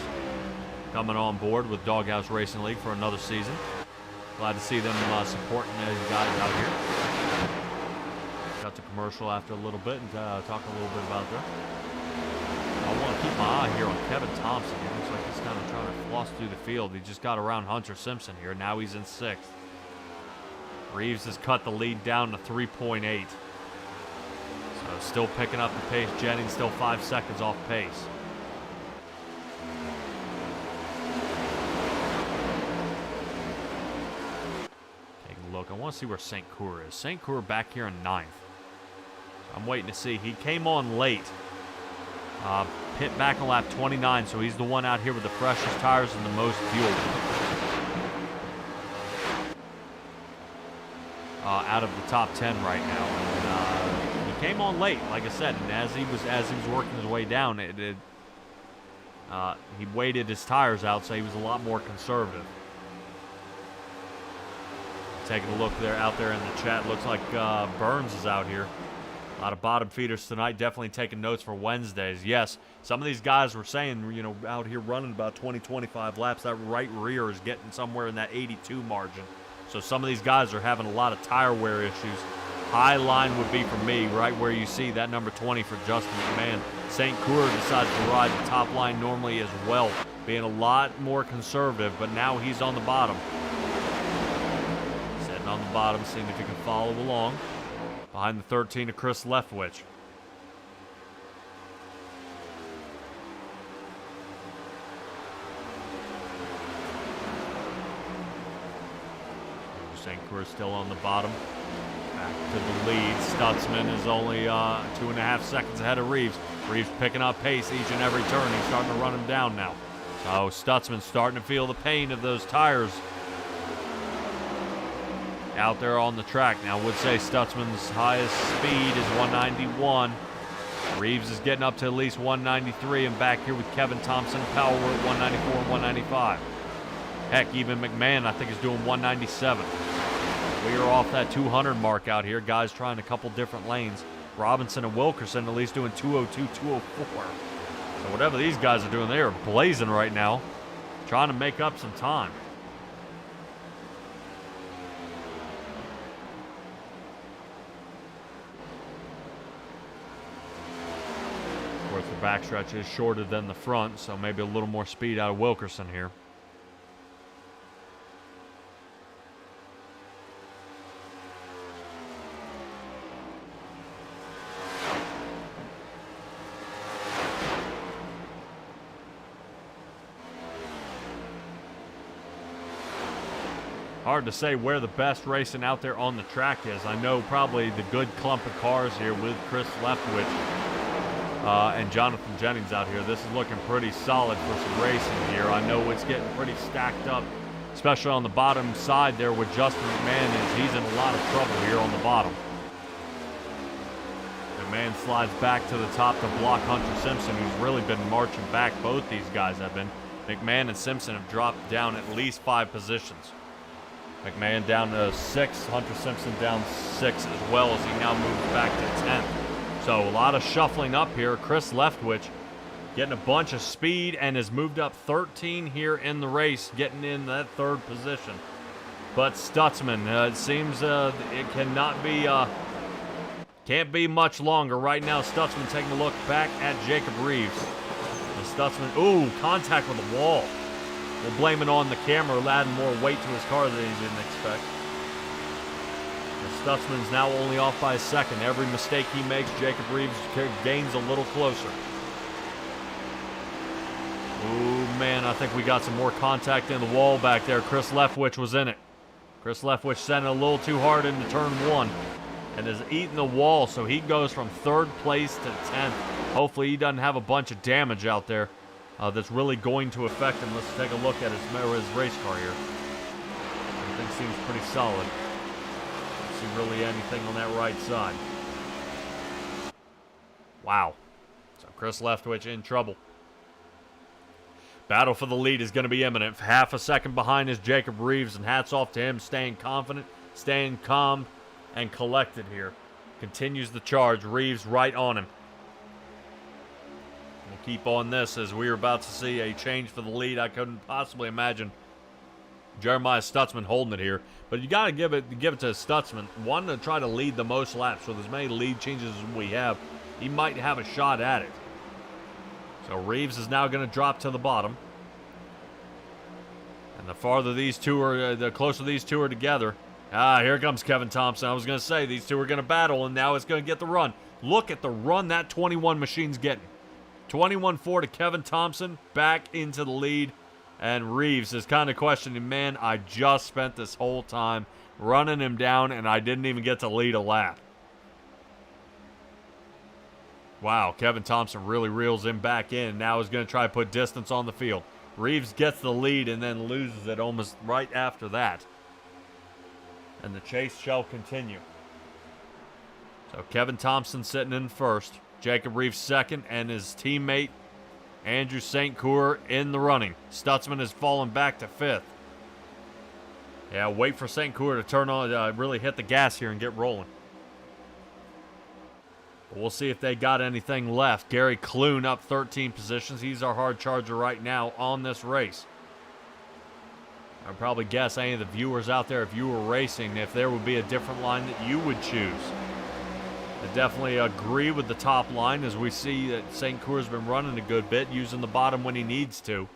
coming on board with Doghouse Racing League for another season. Glad to see them supporting these guys out here. commercial after a little bit and talk a little bit about that. I want to keep my eye here on Kevin Thompson. It looks like he's kind of trying to floss through the field. He just got around Hunter Simpson here. Now he's in 6th. Reeves has cut the lead down to 3.8. So still picking up the pace. Jennings still 5 seconds off pace. Taking a look. I want to see where St. Coeur is. St. Coeur back here in 9th. I'm waiting to see. He came on late. Pit back on lap 29, so he's the one out here with the freshest tires and the most fuel. Out of the top 10 right now. And, he came on late, like I said, and as he was working his way down, he waited his tires out, so he was a lot more conservative. Taking a look out there in the chat, looks like Burns is out here. A lot of bottom feeders tonight, definitely taking notes for Wednesdays. Yes, some of these guys were saying, you know, out here running about 20, 25 laps, that right rear is getting somewhere in that 82 margin. So some of these guys are having a lot of tire wear issues. High line would be for me, right where you see that number 20 for Justin McMahon. St. Coeur decides to ride the top line normally as well, being a lot more conservative, but now he's on the bottom. Sitting on the bottom, seeing if he can follow along. Behind the 13 of Chris Leftwich. St. Coeur still on the bottom. Back to the lead. Stutzman is only 2.5 seconds ahead of Reeves. Reeves picking up pace each and every turn. He's starting to run him down now. So Stutzman's starting to feel the pain of those tires out there on the track. Now, I would say Stutzman's highest speed is 191. Reeves is getting up to at least 193, and back here with Kevin Thompson and Powell, we're at 194 and 195. Heck, even McMahon, I think, is doing 197. We are off that 200 mark out here. Guys trying a couple different lanes. Robinson and Wilkerson at least doing 202, 204. So whatever these guys are doing, they are blazing right now, trying to make up some time. The backstretch is shorter than the front, so maybe a little more speed out of Wilkerson here. Hard to say where the best racing out there on the track is. I know probably the good clump of cars here with Chris Leftwich and Jonathan Jennings out here. This is looking pretty solid for some racing here. I know it's getting pretty stacked up, especially on the bottom side there where Justin McMahon is. He's in a lot of trouble here on the bottom. McMahon slides back to the top to block Hunter Simpson, who's really been marching back. Both these guys have been. McMahon and Simpson have dropped down at least 5 positions. McMahon down to 6, Hunter Simpson down 6 as well as he now moves back to 10th. So a lot of shuffling up here. Chris Leftwich getting a bunch of speed and has moved up 13 here in the race, getting in that 3rd position. But Stutzman, it seems it can't be much longer. Right now, Stutzman taking a look back at Jacob Reeves. And Stutzman, ooh, contact with the wall. We'll blame it on the camera, adding more weight to his car than he didn't expect. Stutzman's now only off by a second. Every mistake he makes, Jacob Reeves gains a little closer. Ooh, man, I think we got some more contact in the wall back there. Chris Leftwich was in it. Chris Leftwich sent it a little too hard into turn 1 and has eaten the wall, so he goes from 3rd place to 10th. Hopefully he doesn't have a bunch of damage out there that's really going to affect him. Let's take a look at his race car here. Everything seems pretty solid. See really anything on that right side. Wow. So Chris Leftwich in trouble. Battle for the lead is going to be imminent. Half a second behind is Jacob Reeves, and hats off to him, staying confident, staying calm, and collected here. Continues the charge. Reeves right on him. We'll keep on this as we're about to see a change for the lead. I couldn't possibly imagine Jeremiah Stutzman holding it here, but you got to give it to Stutzman. One, to try to lead the most laps with as many lead changes as we have. He might have a shot at it. So Reeves is now going to drop to the bottom. And the farther these two are, the closer these two are together. Here comes Kevin Thompson. I was going to say these two are going to battle, and now it's going to get the run. Look at the run that 21 machine's getting. 21-4 to Kevin Thompson, back into the lead. And Reeves is kind of questioning, man, I just spent this whole time running him down, and I didn't even get to lead a lap. Wow, Kevin Thompson really reels him back in. Now he's going to try to put distance on the field. Reeves gets the lead and then loses it almost right after that. And the chase shall continue. So Kevin Thompson sitting in first. Jacob Reeves second, and his teammate Andrew St. Coeur in the running. Stutzman has fallen back to fifth. Yeah, wait for St. Coeur to turn on, really hit the gas here and get rolling. But we'll see if they got anything left. Gary Clune up 13 positions. He's our hard charger right now on this race. I'd probably guess any of the viewers out there, if you were racing, if there would be a different line that you would choose. I definitely agree with the top line, as we see that St. Coeur's been running a good bit, using the bottom when he needs to.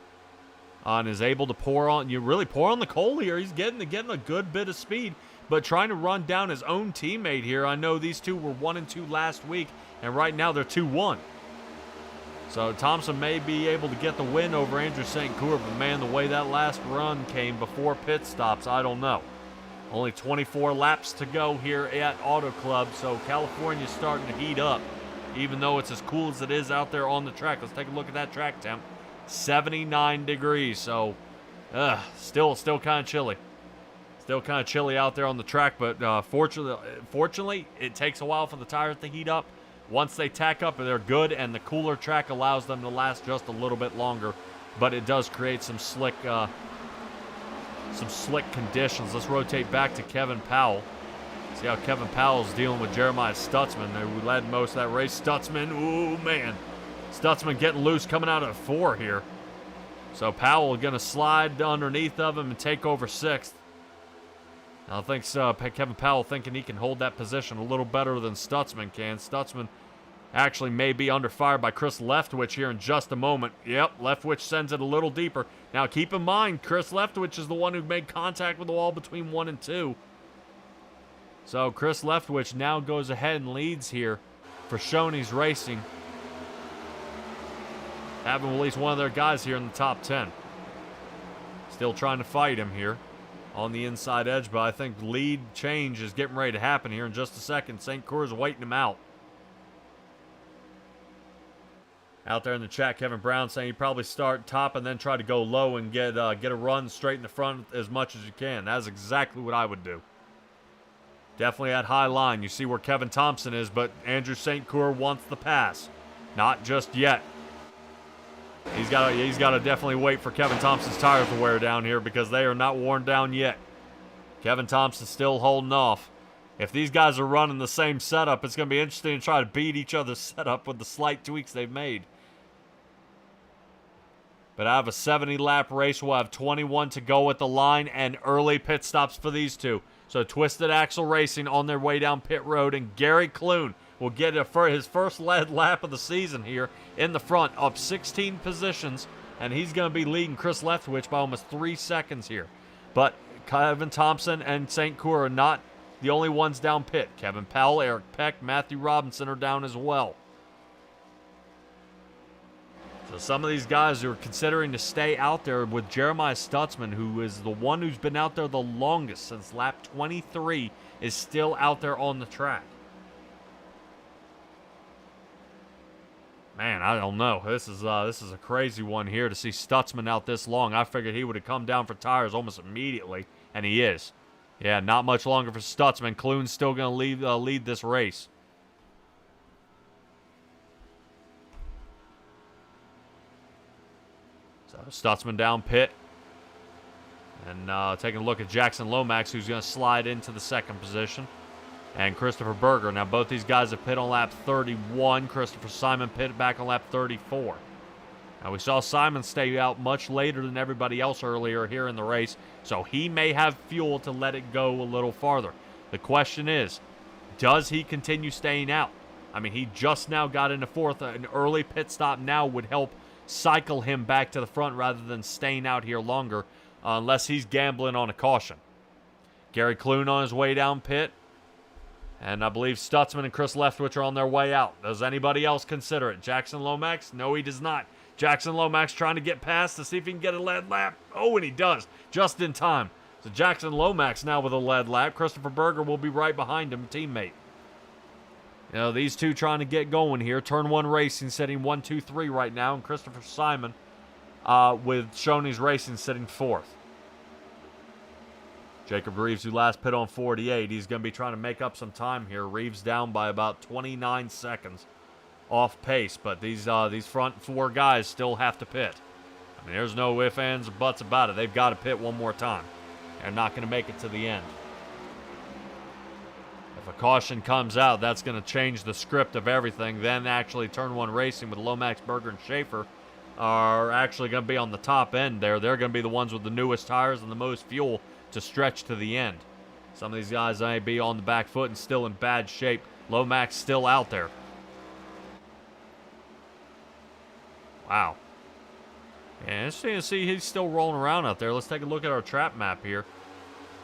And is able to pour on, pour on the coal here. He's getting a good bit of speed, but trying to run down his own teammate here. I know these two were 1 and 2 last week, and right now they're 2-1. So Thompson may be able to get the win over Andrew St. Coeur, but man, the way that last run came before pit stops, I don't know. Only 24 laps to go here at Auto Club, so California's starting to heat up, even though it's as cool as it is out there on the track. Let's take a look at that track temp. 79 degrees, so still kind of chilly. Still kind of chilly out there on the track, but fortunately, it takes a while for the tires to heat up. Once they tack up, they're good, and the cooler track allows them to last just a little bit longer, but it does create some slick conditions. Let's rotate back to Kevin Powell. See how Kevin Powell's dealing with Jeremiah Stutzman, who led most of that race. Stutzman, ooh, man. Stutzman getting loose coming out of 4 here. So Powell going to slide underneath of him and take over 6th. I think Kevin Powell thinking he can hold that position a little better than Stutzman can. Stutzman actually may be under fire by Chris Leftwich here in just a moment. Yep, Leftwich sends it a little deeper. Now keep in mind, Chris Leftwich is the one who made contact with the wall between 1 and 2. So Chris Leftwich now goes ahead and leads here for Shoney's Racing, having at least one of their guys here in the top 10. Still trying to fight him here on the inside edge, but I think lead change is getting ready to happen here in just a second. St. Coeur is waiting him out. Out there in the chat, Kevin Brown saying you probably start top and then try to go low and get a run straight in the front as much as you can. That's exactly what I would do. Definitely at high line. You see where Kevin Thompson is, but Andrew St. Coeur wants the pass. Not just yet. He's got to definitely wait for Kevin Thompson's tires to wear down here, because they are not worn down yet. Kevin Thompson's still holding off. If these guys are running the same setup, it's going to be interesting to try to beat each other's setup with the slight tweaks they've made. But out of a 70-lap race, we'll have 21 to go at the line, and early pit stops for these two. So Twisted Axle Racing on their way down pit road, and Gary Clune will get his first lead lap of the season here in the front, up 16 positions, and he's going to be leading Chris Leftwich by almost 3 seconds here. But Kevin Thompson and St. Coeur are not the only ones down pit. Kevin Powell, Eric Peck, Matthew Robinson are down as well. So some of these guys are considering to stay out there with Jeremiah Stutzman, who is the one who's been out there the longest since lap 23, is still out there on the track. Man, I don't know. This is a crazy one here to see Stutzman out this long. I figured he would have come down for tires almost immediately, and he is. Yeah, not much longer for Stutzman. Clune's still going to lead this race. So Stutzman down pit. And taking a look at Jackson Lomax, who's going to slide into the second position. And Christopher Berger. Now, both these guys have pit on lap 31. Christopher Simon pit back on lap 34. Now, we saw Simon stay out much later than everybody else earlier here in the race, so he may have fuel to let it go a little farther. The question is, does he continue staying out? I mean, he just now got into fourth. An early pit stop now would help cycle him back to the front rather than staying out here longer, unless he's gambling on a caution. Gary Clune on his way down pit. And I believe Stutzman and Chris Leftwich are on their way out. Does anybody else consider it? Jackson Lomax? No, he does not. Jackson Lomax trying to get past to see if he can get a lead lap. Oh, and he does. Just in time. So Jackson Lomax now with a lead lap. Christopher Berger will be right behind him, teammate. You know, these two trying to get going here. Turn 1 Racing sitting 1, 2, 3 right now. And Christopher Simon with Shoney's Racing sitting 4th. Jacob Reeves, who last pit on 48, he's going to be trying to make up some time here. Reeves down by about 29 seconds off pace, but these front 4 guys still have to pit. I mean, there's no ifs, ands, or buts about it. They've got to pit one more time. They're not going to make it to the end. If a caution comes out, that's going to change the script of everything. Then actually Turn 1 Racing with Lomax, Berger, and Schaefer are actually going to be on the top end there. They're going to be the ones with the newest tires and the most fuel to stretch to the end. Some of these guys may be on the back foot and still in bad shape. Lomax still out there. Wow. Yeah, interesting to see he's still rolling around out there. Let's take a look at our trap map here.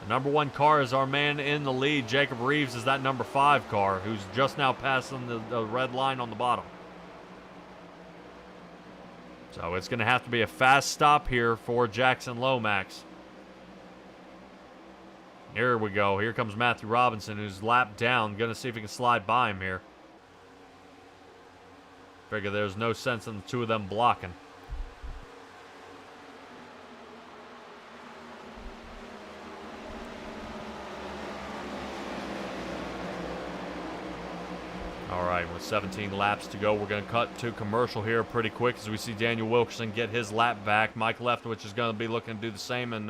The number 1 car is our man in the lead. Jacob Reeves is that number 5 car who's just now passing the red line on the bottom. So it's going to have to be a fast stop here for Jackson Lomax. Here we go. Here comes Matthew Robinson, who's lapped down. Going to see if he can slide by him here. Figure there's no sense in the two of them blocking. All right, with 17 laps to go, we're going to cut to commercial here pretty quick as we see Daniel Wilkerson get his lap back. Mike Leftwich is going to be looking to do the same, and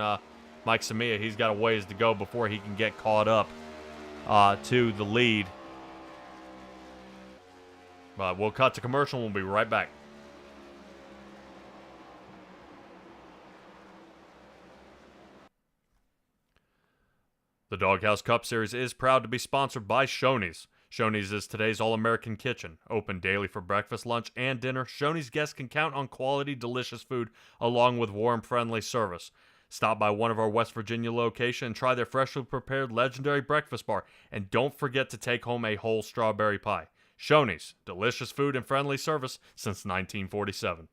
Mike Samia, he's got a ways to go before he can get caught up to the lead. But we'll cut to commercial and we'll be right back. The Doghouse Cup Series is proud to be sponsored by Shoney's. Shoney's is today's all-American kitchen. Open daily for breakfast, lunch, and dinner, Shoney's guests can count on quality, delicious food along with warm, friendly service. Stop by one of our West Virginia locations and try their freshly prepared legendary breakfast bar. And don't forget to take home a whole strawberry pie. Shoney's, delicious food and friendly service since 1947.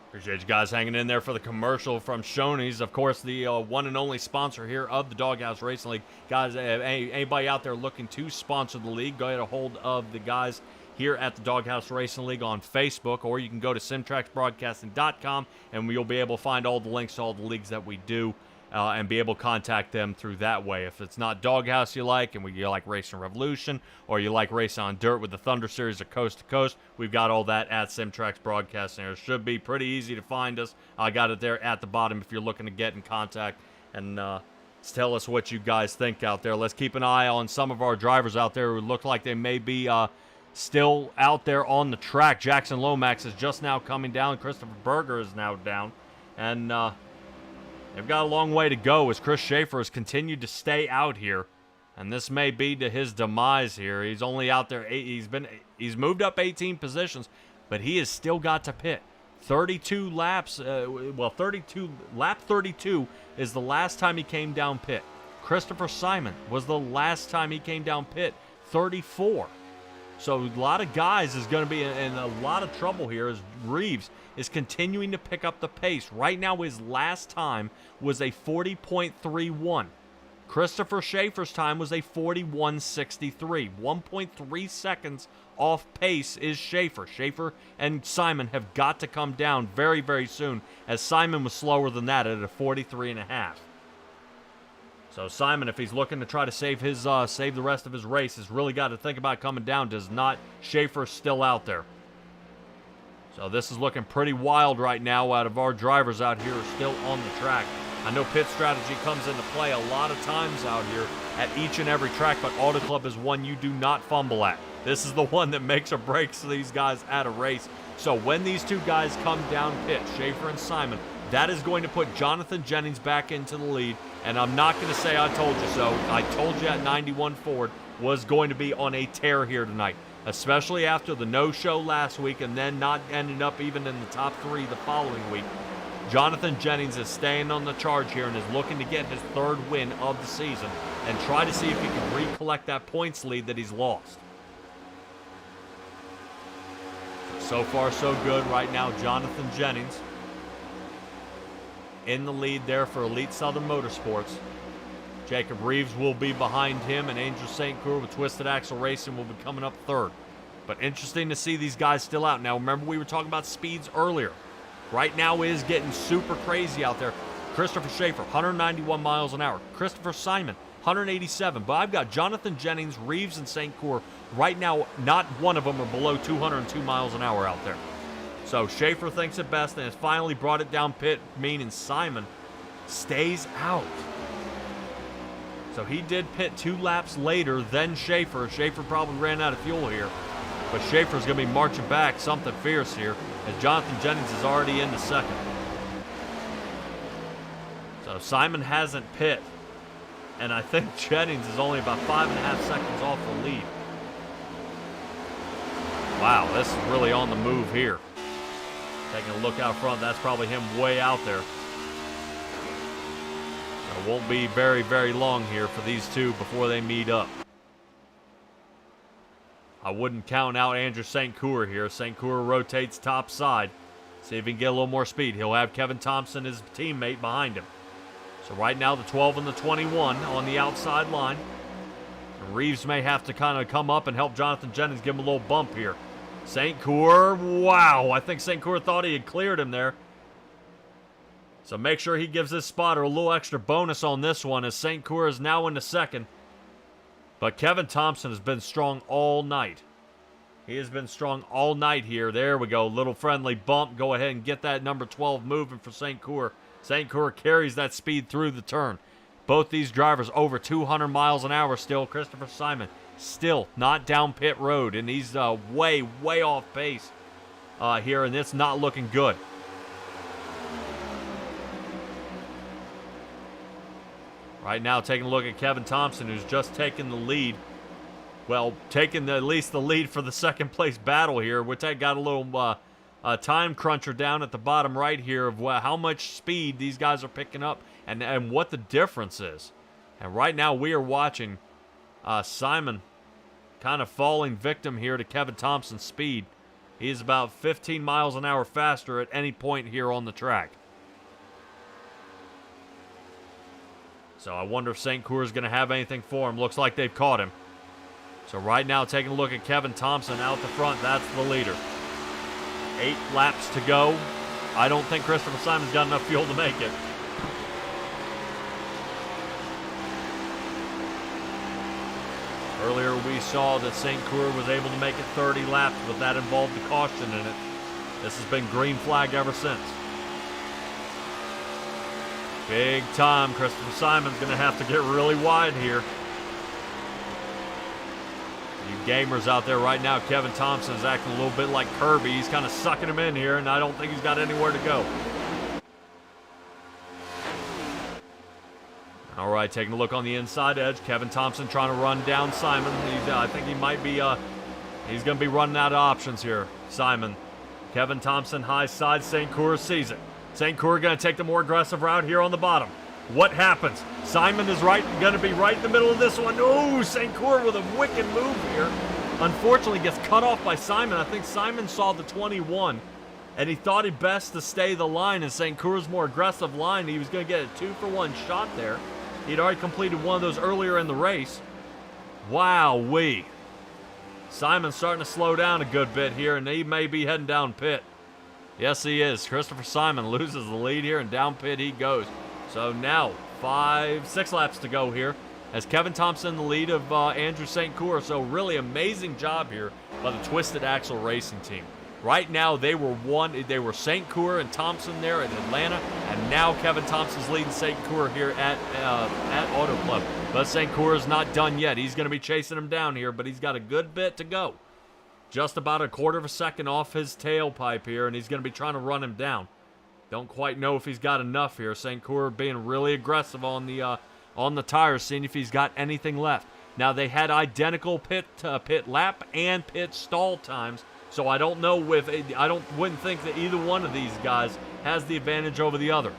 Appreciate you guys hanging in there for the commercial from Shoney's. Of course, the one and only sponsor here of the Doghouse Racing League. Guys, anybody out there looking to sponsor the league, go get a hold of the guys here at the Doghouse Racing League on Facebook, or you can go to simtracksbroadcasting.com, and you'll be able to find all the links to all the leagues that we do and be able to contact them through that way. If it's not Doghouse you like, and you like Racing Revolution, or you like Racing on Dirt with the Thunder Series or Coast to Coast, we've got all that at Simtracks Broadcasting. It should be pretty easy to find us. I got it there at the bottom if you're looking to get in contact and tell us what you guys think out there. Let's keep an eye on some of our drivers out there who look like they may be still out there on the track. Jackson Lomax is just now coming down. Christopher Berger is now down. And they've got a long way to go as Chris Schaefer has continued to stay out here. And this may be to his demise here. He's only out there, he's moved up 18 positions, but he has still got to pit. 32 laps, lap 32 is the last time he came down pit. Christopher Simon was the last time he came down pit, 34. So a lot of guys is going to be in a lot of trouble here as Reeves is continuing to pick up the pace. Right now, his last time was a 40.31. Christopher Schaefer's time was a 41.63. 1.3 seconds off pace is Schaefer. Schaefer and Simon have got to come down very, very soon, as Simon was slower than that at a 43.5. So Simon, if he's looking to try to save the rest of his race, has really got to think about coming down. Does not. Schaefer still out there. So this is looking pretty wild right now out of our drivers out here are still on the track. I know pit strategy comes into play a lot of times out here at each and every track, but Auto Club is one you do not fumble at. This is the one that makes or breaks these guys at a race. So when these two guys come down pit, Schaefer and Simon, that is going to put Jonathan Jennings back into the lead. And I'm not going to say I told you so. I told you at 91 Ford was going to be on a tear here tonight, especially after the no-show last week and then not ending up even in the top 3 the following week. Jonathan Jennings is staying on the charge here and is looking to get his 3rd win of the season and try to see if he can recollect that points lead that he's lost. So far, so good right now. Jonathan Jennings in the lead there for Elite Southern Motorsports. Jacob Reeves will be behind him, and Angel St. Coeur with Twisted Axle Racing will be coming up 3rd. But interesting to see these guys still out. Now, remember we were talking about speeds earlier. Right now is getting super crazy out there. Christopher Schaefer, 191 miles an hour. Christopher Simon, 187. But I've got Jonathan Jennings, Reeves, and St. Coeur. Right now, not one of them are below 202 miles an hour out there. So Schaefer thinks it best and has finally brought it down pit, meaning Simon stays out. So he did pit 2 laps later than Schaefer. Schaefer probably ran out of fuel here. But Schaefer's going to be marching back something fierce here as Jonathan Jennings is already into 2nd. So Simon hasn't pit. And I think Jennings is only about 5.5 seconds off the lead. Wow, this is really on the move here. Taking a look out front, that's probably him way out there. So it won't be very, very long here for these two before they meet up. I wouldn't count out Andrew St. Coeur here. St. Coeur rotates top side. See if he can get a little more speed. He'll have Kevin Thompson, his teammate, behind him. So right now the 12 and the 21 on the outside line. And Reeves may have to kind of come up and help Jonathan Jennings give him a little bump here. St. Coeur, wow. I think St. Coeur thought he had cleared him there. So make sure he gives this spotter a little extra bonus on this one as St. Coeur is now into 2nd. But Kevin Thompson has been strong all night. He has been strong all night here. There we go. Little friendly bump. Go ahead and get that number 12 moving for St. Coeur. St. Coeur carries that speed through the turn. Both these drivers over 200 miles an hour still. Christopher Simon still not down pit road. And he's way, way off pace here. And it's not looking good. Right now, taking a look at Kevin Thompson, who's just taken the lead. Well, taking at least the lead for the 2nd place battle here. We got a little time cruncher down at the bottom right here of how much speed these guys are picking up and what the difference is. And right now, we are watching Simon kind of falling victim here to Kevin Thompson's speed. He is about 15 miles an hour faster at any point here on the track. So I wonder if St. Coeur is going to have anything for him. Looks like they've caught him. So right now, taking a look at Kevin Thompson out the front, that's the leader. 8 laps to go. I don't think Christopher Simon's got enough fuel to make it. Earlier we saw that St. Coeur was able to make it 30 laps, but that involved the caution in it. This has been green flag ever since. Big time. Christopher Simon's going to have to get really wide here. You gamers out there right now, Kevin Thompson is acting a little bit like Kirby. He's kind of sucking him in here, and I don't think he's got anywhere to go. All right, taking a look on the inside edge. Kevin Thompson trying to run down Simon. I think he might be, he's going to be running out of options here, Simon. Kevin Thompson, high side. St. Coeur sees it. St. Coeur going to take the more aggressive route here on the bottom. What happens? Simon is going to be right in the middle of this one. Oh, St. Coeur with a wicked move here. Unfortunately, gets cut off by Simon. I think Simon saw the 21, and he thought it best to stay the line. And St. Coeur's more aggressive line, he was going to get a 2-for-1 shot there. He'd already completed one of those earlier in the race. Wow-wee. Simon's starting to slow down a good bit here, and he may be heading down pit. Yes, he is. Christopher Simon loses the lead here, and down pit he goes. So now, 6 laps to go here as Kevin Thompson in the lead of Andrew St. Coeur. So really amazing job here by the Twisted Axle Racing team. Right now, they were St. Coeur and Thompson there at Atlanta, and now Kevin Thompson's leading St. Coeur here at Auto Club. But St. Coeur is not done yet. He's going to be chasing him down here, but he's got a good bit to go. Just about a quarter of a second off his tailpipe here, and he's going to be trying to run him down. Don't quite know if he's got enough here. St. Coeur being really aggressive on the tires, seeing if he's got anything left. Now, they had identical pit lap and pit stall times, so I don't know wouldn't think that either one of these guys has the advantage over the other.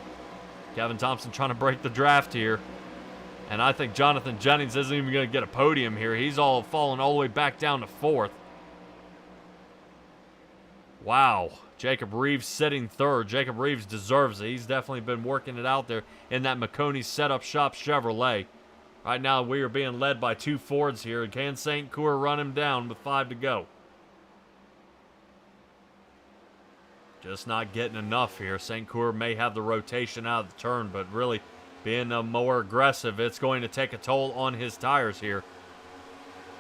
Kevin Thompson trying to break the draft here. And I think Jonathan Jennings isn't even going to get a podium here. He's all falling all the way back down to 4th. Wow. Jacob Reeves sitting 3rd. Jacob Reeves deserves it. He's definitely been working it out there in that McConey Setup Shop Chevrolet. Right now, we are being led by 2 Fords here. Can St. Coeur run him down with 5 to go? Just not getting enough here. St. Coeur may have the rotation out of the turn, but really being more aggressive, it's going to take a toll on his tires here.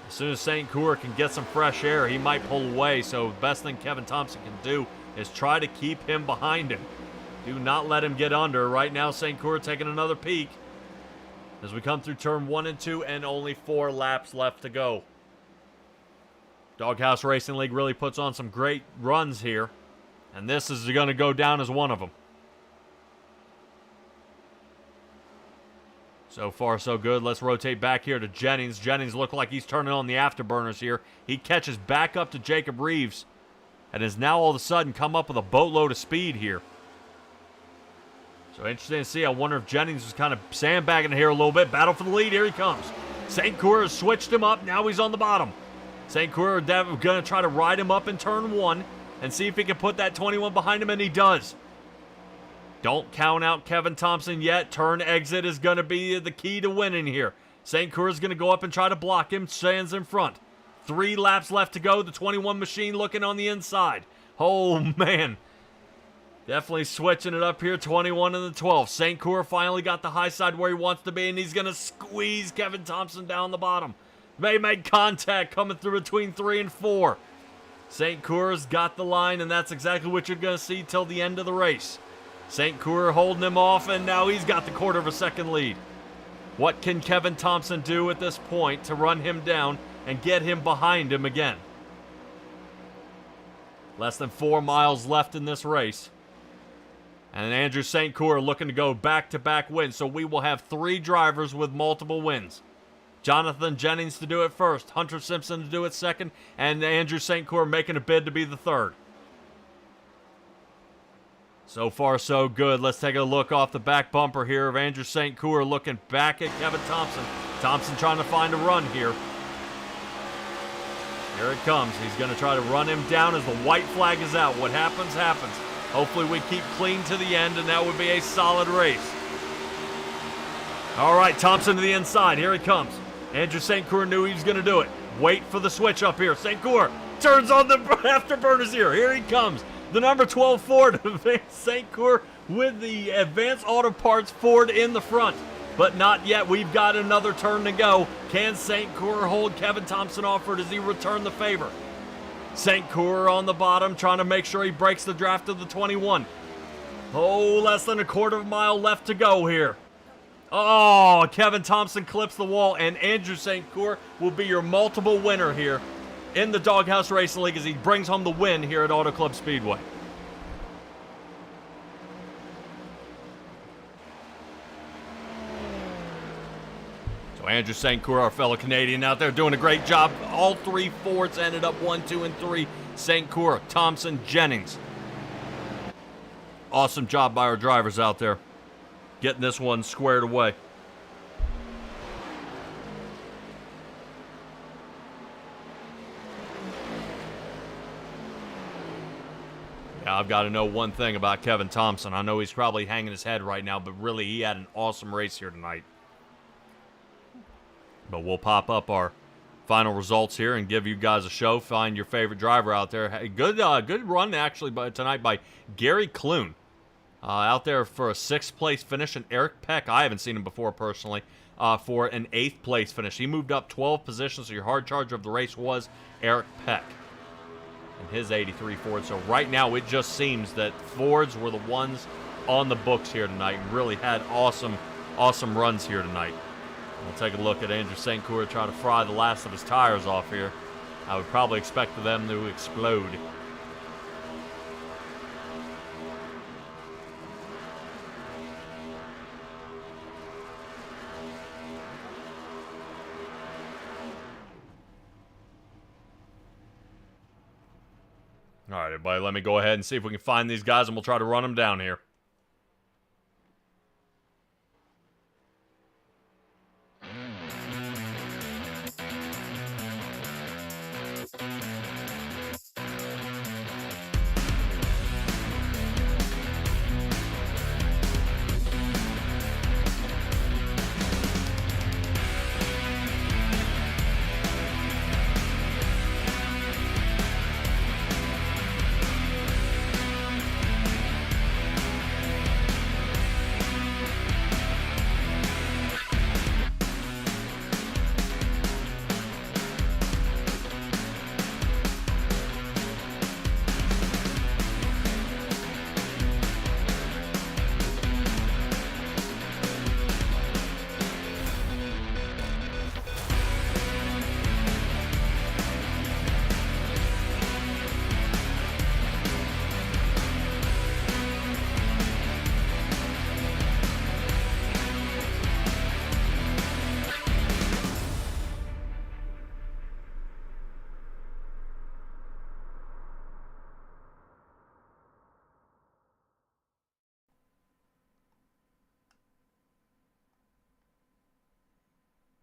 As soon as St. Coeur can get some fresh air, he might pull away, so the best thing Kevin Thompson can do is try to keep him behind him. Do not let him get under. Right now, St. Coeur taking another peek as we come through turn 1 and 2, and only 4 laps left to go. Doghouse Racing League really puts on some great runs here, and this is going to go down as one of them. So far, so good. Let's rotate back here to Jennings. Jennings looks like he's turning on the afterburners here. He catches back up to Jacob Reeves and has now all of a sudden come up with a boatload of speed here. So interesting to see. I wonder if Jennings was kind of sandbagging here a little bit. Battle for the lead. Here he comes. St. Coeur has switched him up. Now he's on the bottom. St. Coeur are going to try to ride him up in turn 1 and see if he can put that 21 behind him, and he does. Don't count out Kevin Thompson yet. Turn exit is going to be the key to winning here. St. Coeur is going to go up and try to block him. Stands in front. 3 laps left to go. The 21 machine looking on the inside. Oh, man. Definitely switching it up here. 21 and the 12. St. Coeur finally got the high side where he wants to be, and he's going to squeeze Kevin Thompson down the bottom. May make contact coming through between 3 and 4. St. Coeur's got the line, and that's exactly what you're going to see till the end of the race. St. Coeur holding him off, and now he's got the quarter of a second lead. What can Kevin Thompson do at this point to run him down and get him behind him again? Less than 4 miles left in this race. And Andrew St. Coeur looking to go back-to-back wins, so we will have 3 drivers with multiple wins. Jonathan Jennings to do it first, Hunter Simpson to do it second, and Andrew St. Coeur making a bid to be the 3rd. So far, so good. Let's take a look off the back bumper here of Andrew St. Coeur looking back at Kevin Thompson. Thompson trying to find a run here. Here it comes. He's going to try to run him down as the white flag is out. What happens, happens. Hopefully we keep clean to the end, and that would be a solid race. All right, Thompson to the inside. Here he comes. Andrew St. Coeur knew he was going to do it. Wait for the switch up here. St. Coeur turns on the afterburners here. Here he comes. The number 12 Ford of St. Coeur with the Advanced Auto Parts Ford in the front. But not yet. We've got another turn to go. Can St. Coeur hold Kevin Thompson off, or does he return the favor? St. Coeur on the bottom, trying to make sure he breaks the draft of the 21. Oh, less than a quarter of a mile left to go here. Oh, Kevin Thompson clips the wall, and Andrew St. Coeur will be your multiple winner here in the Doghouse Racing League as he brings home the win here at Auto Club Speedway. So Andrew St. Coeur, our fellow Canadian out there, doing a great job. All 3 Fords ended up 1, 2, and 3. St. Coeur, Thompson, Jennings. Awesome job by our drivers out there, getting this one squared away. Yeah, I've got to know one thing about Kevin Thompson. I know he's probably hanging his head right now, but really he had an awesome race here tonight. But we'll pop up our final results here and give you guys a show. Find your favorite driver out there. Hey, good run actually tonight by Gary Clune. Out there for a 6th place finish, and Eric Peck, I haven't seen him before personally, for an 8th place finish. He moved up 12 positions, so your hard charger of the race was Eric Peck. in his 83 Ford. So right now it just seems that Fords were the ones on the books here tonight and really had awesome runs here tonight. We'll take a look at Andrew St. Coeur try to fry the last of his tires off here. I would probably expect them to explode. All right, everybody, let me go ahead and see if we can find these guys, and we'll try to run them down here.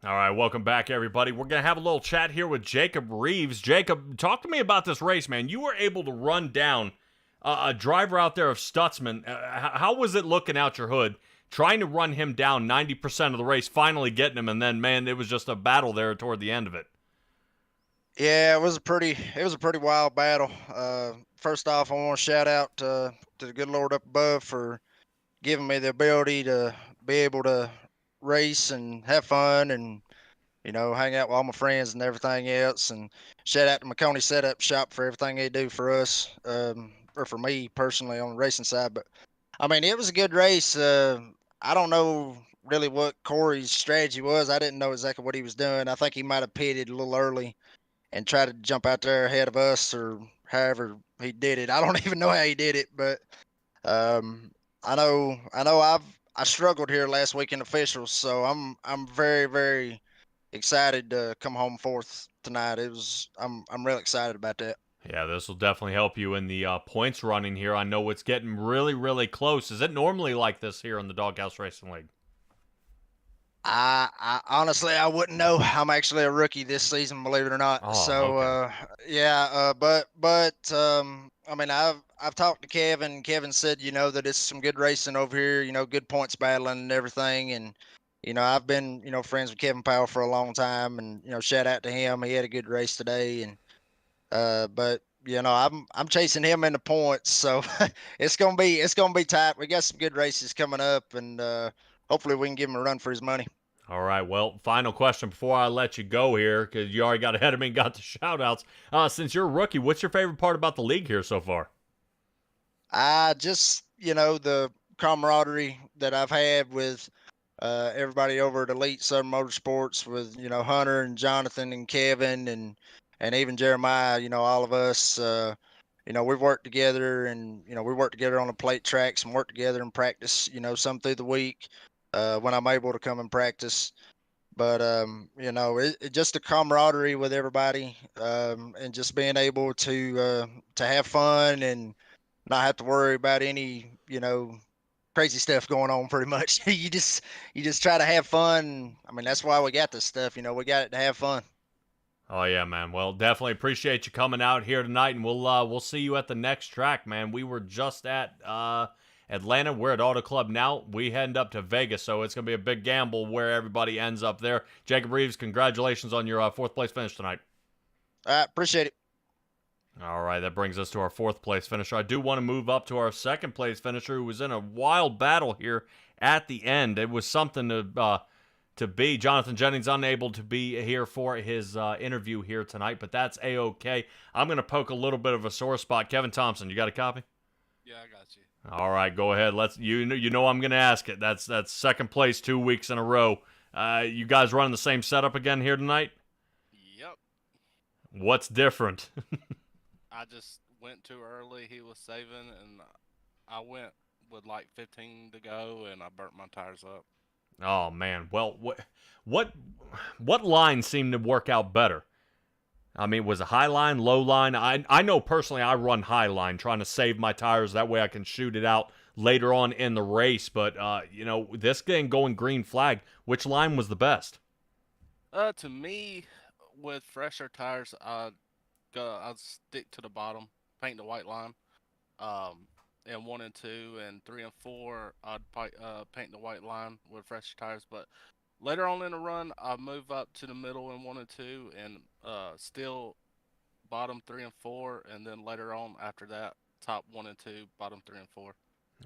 All right, welcome back, everybody. We're going to have a little chat here with Jacob Reeves. Jacob, talk to me about this race, man. You were able to run down a driver out there of Stutzman. How was it looking out your hood, trying to run him down 90% of the race, finally getting him, and then, man, it was just a battle there toward the end of it. Yeah, it was a pretty wild battle. First off, I want to shout out to the good Lord up above for giving me the ability to be able to race and have fun and hang out with all my friends and everything else. And shout out to McConey Setup Shop for everything they do for us, or for me personally on the racing side. But I mean, it was a good race. I don't know really what Corey's strategy was. I didn't know exactly what he was doing. I think he might have pitted a little early and try to jump out there ahead of us, or however he did it. I don't even know how he did it, but I know I struggled here last week in officials, so I'm very, very excited to come home fourth tonight. I'm real excited about that. Yeah, this will definitely help you in the points running here. I know it's getting really, really close. Is it normally like this here in the Doghouse Racing League? I honestly I wouldn't know. I'm actually a rookie this season, believe it or not. Oh, okay. Yeah, I mean I've talked to Kevin. Kevin said that it's some good racing over here. Good points battling and everything. And I've been friends with Kevin Powell for a long time, and shout out to him. He had a good race today, and but I'm chasing him in the points, so it's gonna be tight. We got some good races coming up, and hopefully we can give him a run for his money. All right, well, final question before I let you go here, because you already got ahead of me and got the shout-outs. Since you're a rookie, what's your favorite part about the league here so far? I just, the camaraderie that I've had with everybody over at Elite Southern Motorsports, with Hunter and Jonathan and Kevin and even Jeremiah. All of us. We've worked together, and we work together on the plate tracks and work together in practice. Some through the week when I'm able to come and practice. But it just the camaraderie with everybody, and just being able to have fun and not have to worry about any crazy stuff going on. Pretty much, you just try to have fun. I mean, that's why we got this stuff. We got it to have fun. Oh yeah, man. Well, definitely appreciate you coming out here tonight, and we'll see you at the next track, man. We were just at Atlanta. We're at Auto Club now. We heading up to Vegas, so it's gonna be a big gamble where everybody ends up there. Jacob Reeves, congratulations on your fourth place finish tonight. All right, appreciate it. All right, that brings us to our fourth place finisher. I do want to move up to our second place finisher, who was in a wild battle here at the end. It was something to to be. Jonathan Jennings unable to be here for his interview here tonight, but that's A-OK. I'm going to poke a little bit of a sore spot. Kevin Thompson, you got a copy? Yeah, I got you. All right, go ahead. You know I'm going to ask it. That's second place 2 weeks in a row. You guys running the same setup again here tonight? Yep. What's different? I just went too early. He was saving, and I went with like 15 to go, and I burnt my tires up. Oh man. Well, what line seemed to work out better? I mean, was it high line, low line? I know personally I run high line, trying to save my tires. That way I can shoot it out later on in the race. But, this thing going green flag, which line was the best? To me, with fresher tires, I'd stick to the bottom, paint the white line. And 1 and 2 and 3 and 4, I'd paint the white line with fresher tires. But later on in the run, I move up to the middle in 1 and 2, and still bottom 3 and 4, and then later on after that, top 1 and 2, bottom 3 and 4.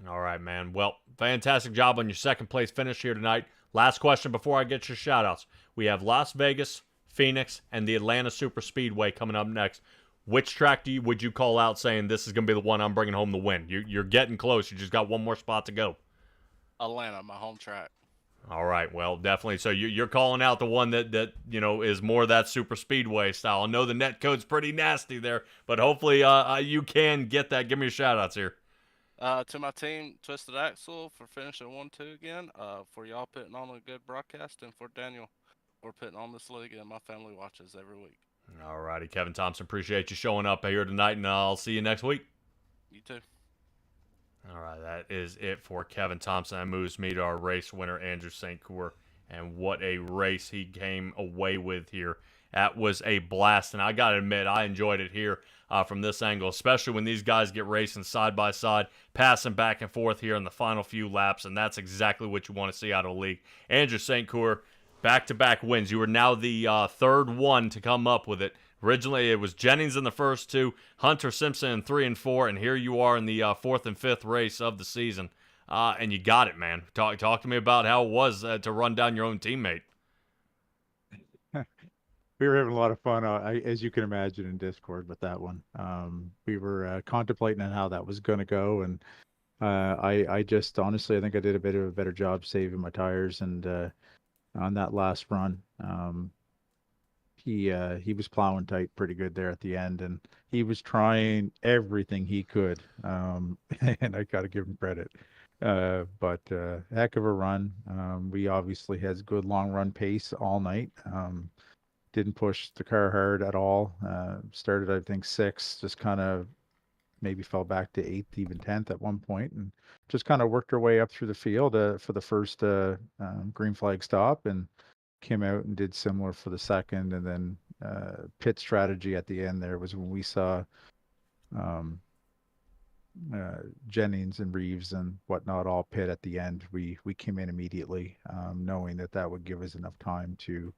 All right, man. Well, fantastic job on your second place finish here tonight. Last question before I get your shout-outs. We have Las Vegas, Phoenix, and the Atlanta Super Speedway coming up next. Which track would you call out saying this is going to be the one I'm bringing home the win? You're getting close. You just got one more spot to go. Atlanta, my home track. All right, well, definitely. So you're calling out the one that is more that super speedway style. I know the net code's pretty nasty there, but hopefully you can get that. Give me your shout-outs here. To my team, Twisted Axle, for finishing 1-2 again. For y'all putting on a good broadcast, and for Daniel, for putting on this league, and my family watches every week. All righty, Kevin Thompson, appreciate you showing up here tonight, and I'll see you next week. You too. All right, that is it for Kevin Thompson. That moves me to our race winner, Andrew St. Coeur, and what a race he came away with here. That was a blast, and I got to admit, I enjoyed it here from this angle, especially when these guys get racing side by side, passing back and forth here in the final few laps, and that's exactly what you want to see out of the league. Andrew St. Coeur, back-to-back wins. You were now the third one to come up with it. Originally, it was Jennings in the first two, Hunter Simpson in 3 and 4, and here you are in the fourth and fifth race of the season. And you got it, man. Talk to me about how it was to run down your own teammate. We were having a lot of fun, as you can imagine, in Discord with that one. We were contemplating on how that was going to go, and I just honestly, I think I did a bit of a better job saving my tires, and on that last run, he was plowing tight pretty good there at the end, and he was trying everything he could, and I got to give him credit. But heck of a run. We obviously had good long run pace all night. Didn't push the car hard at all. Started, I think, 6th, just kind of maybe fell back to 8th, even 10th at one point, and just kind of worked our way up through the field for the first green flag stop, and came out and did similar for the second. And then pit strategy at the end there was when we saw Jennings and Reeves and whatnot all pit at the end. We came in immediately, knowing that would give us enough time to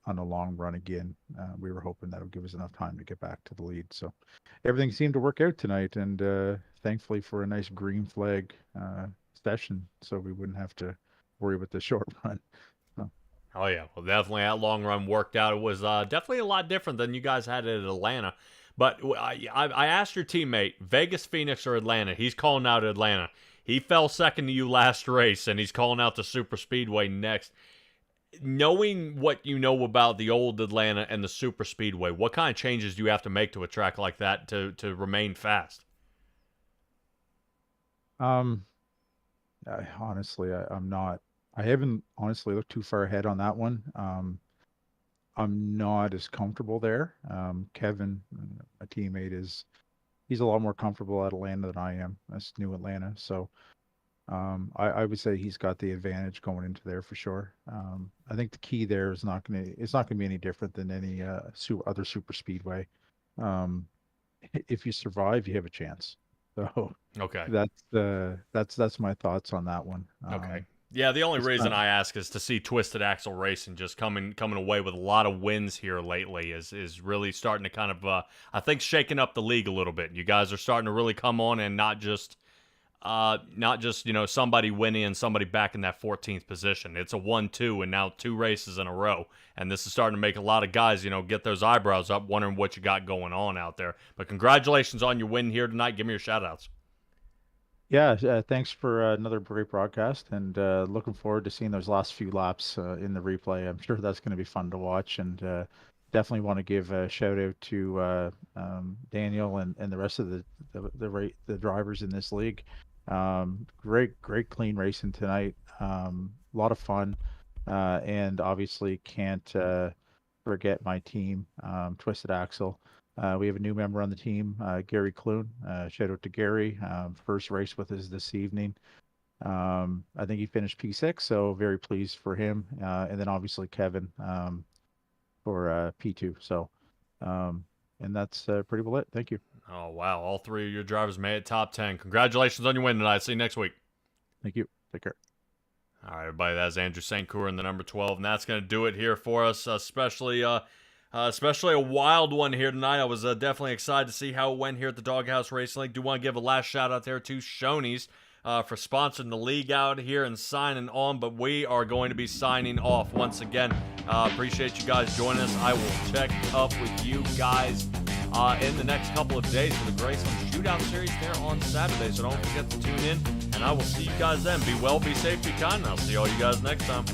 on a long run again. We were hoping that would give us enough time to get back to the lead. So everything seemed to work out tonight, and thankfully for a nice green flag session, so we wouldn't have to worry about the short run. Oh, yeah. Well, definitely that long run worked out. It was definitely a lot different than you guys had at Atlanta. But I asked your teammate, Vegas, Phoenix, or Atlanta. He's calling out Atlanta. He fell second to you last race, and he's calling out the Super Speedway next. Knowing what you know about the old Atlanta and the Super Speedway, what kind of changes do you have to make to a track like that to remain fast? Honestly, I'm not. I haven't honestly looked too far ahead on that one. I'm not as comfortable there. Kevin, my teammate, he's a lot more comfortable at Atlanta than I am. That's new Atlanta, so I would say he's got the advantage going into there for sure. I think the key there is it's not gonna be any different than any other super speedway. If you survive, you have a chance. So Okay. That's my thoughts on that one. Okay. Yeah, the only reason I ask is to see Twisted Axle Racing just coming away with a lot of wins here lately is really starting to kind of I think shaking up the league a little bit. You guys are starting to really come on and not just not just, somebody winning and somebody back in that 14th position. It's a 1-2 and now 2 races in a row. And this is starting to make a lot of guys, get those eyebrows up, wondering what you got going on out there. But congratulations on your win here tonight. Give me your shout-outs. Yeah, thanks for another great broadcast, and looking forward to seeing those last few laps in the replay. I'm sure that's going to be fun to watch, and definitely want to give a shout out to Daniel and the rest of the drivers in this league. Great clean racing tonight. A lot of fun, and obviously can't forget my team, Twisted Axle. We have a new member on the team, Gary Clune. Shout out to Gary. First race with us this evening. I think he finished P6, so very pleased for him. And then obviously Kevin for P2. So, and that's pretty well it. Thank you. Oh, wow. All 3 of your drivers made it top 10. Congratulations on your win tonight. See you next week. Thank you. Take care. All right, everybody. That's Andrew St. Coeur in the number 12, and that's going to do it here for us, especially a wild one here tonight. I was definitely excited to see how it went here at the Doghouse Racing League. Do want to give a last shout out there to Shoney's for sponsoring the league out here and signing on, but we are going to be signing off once again. Appreciate you guys joining us. I will check up with you guys in the next couple of days for the Graceland Shootout Series there on Saturday, so don't forget to tune in, and I will see you guys then. Be well, be safe, be kind, and I'll see all you guys next time.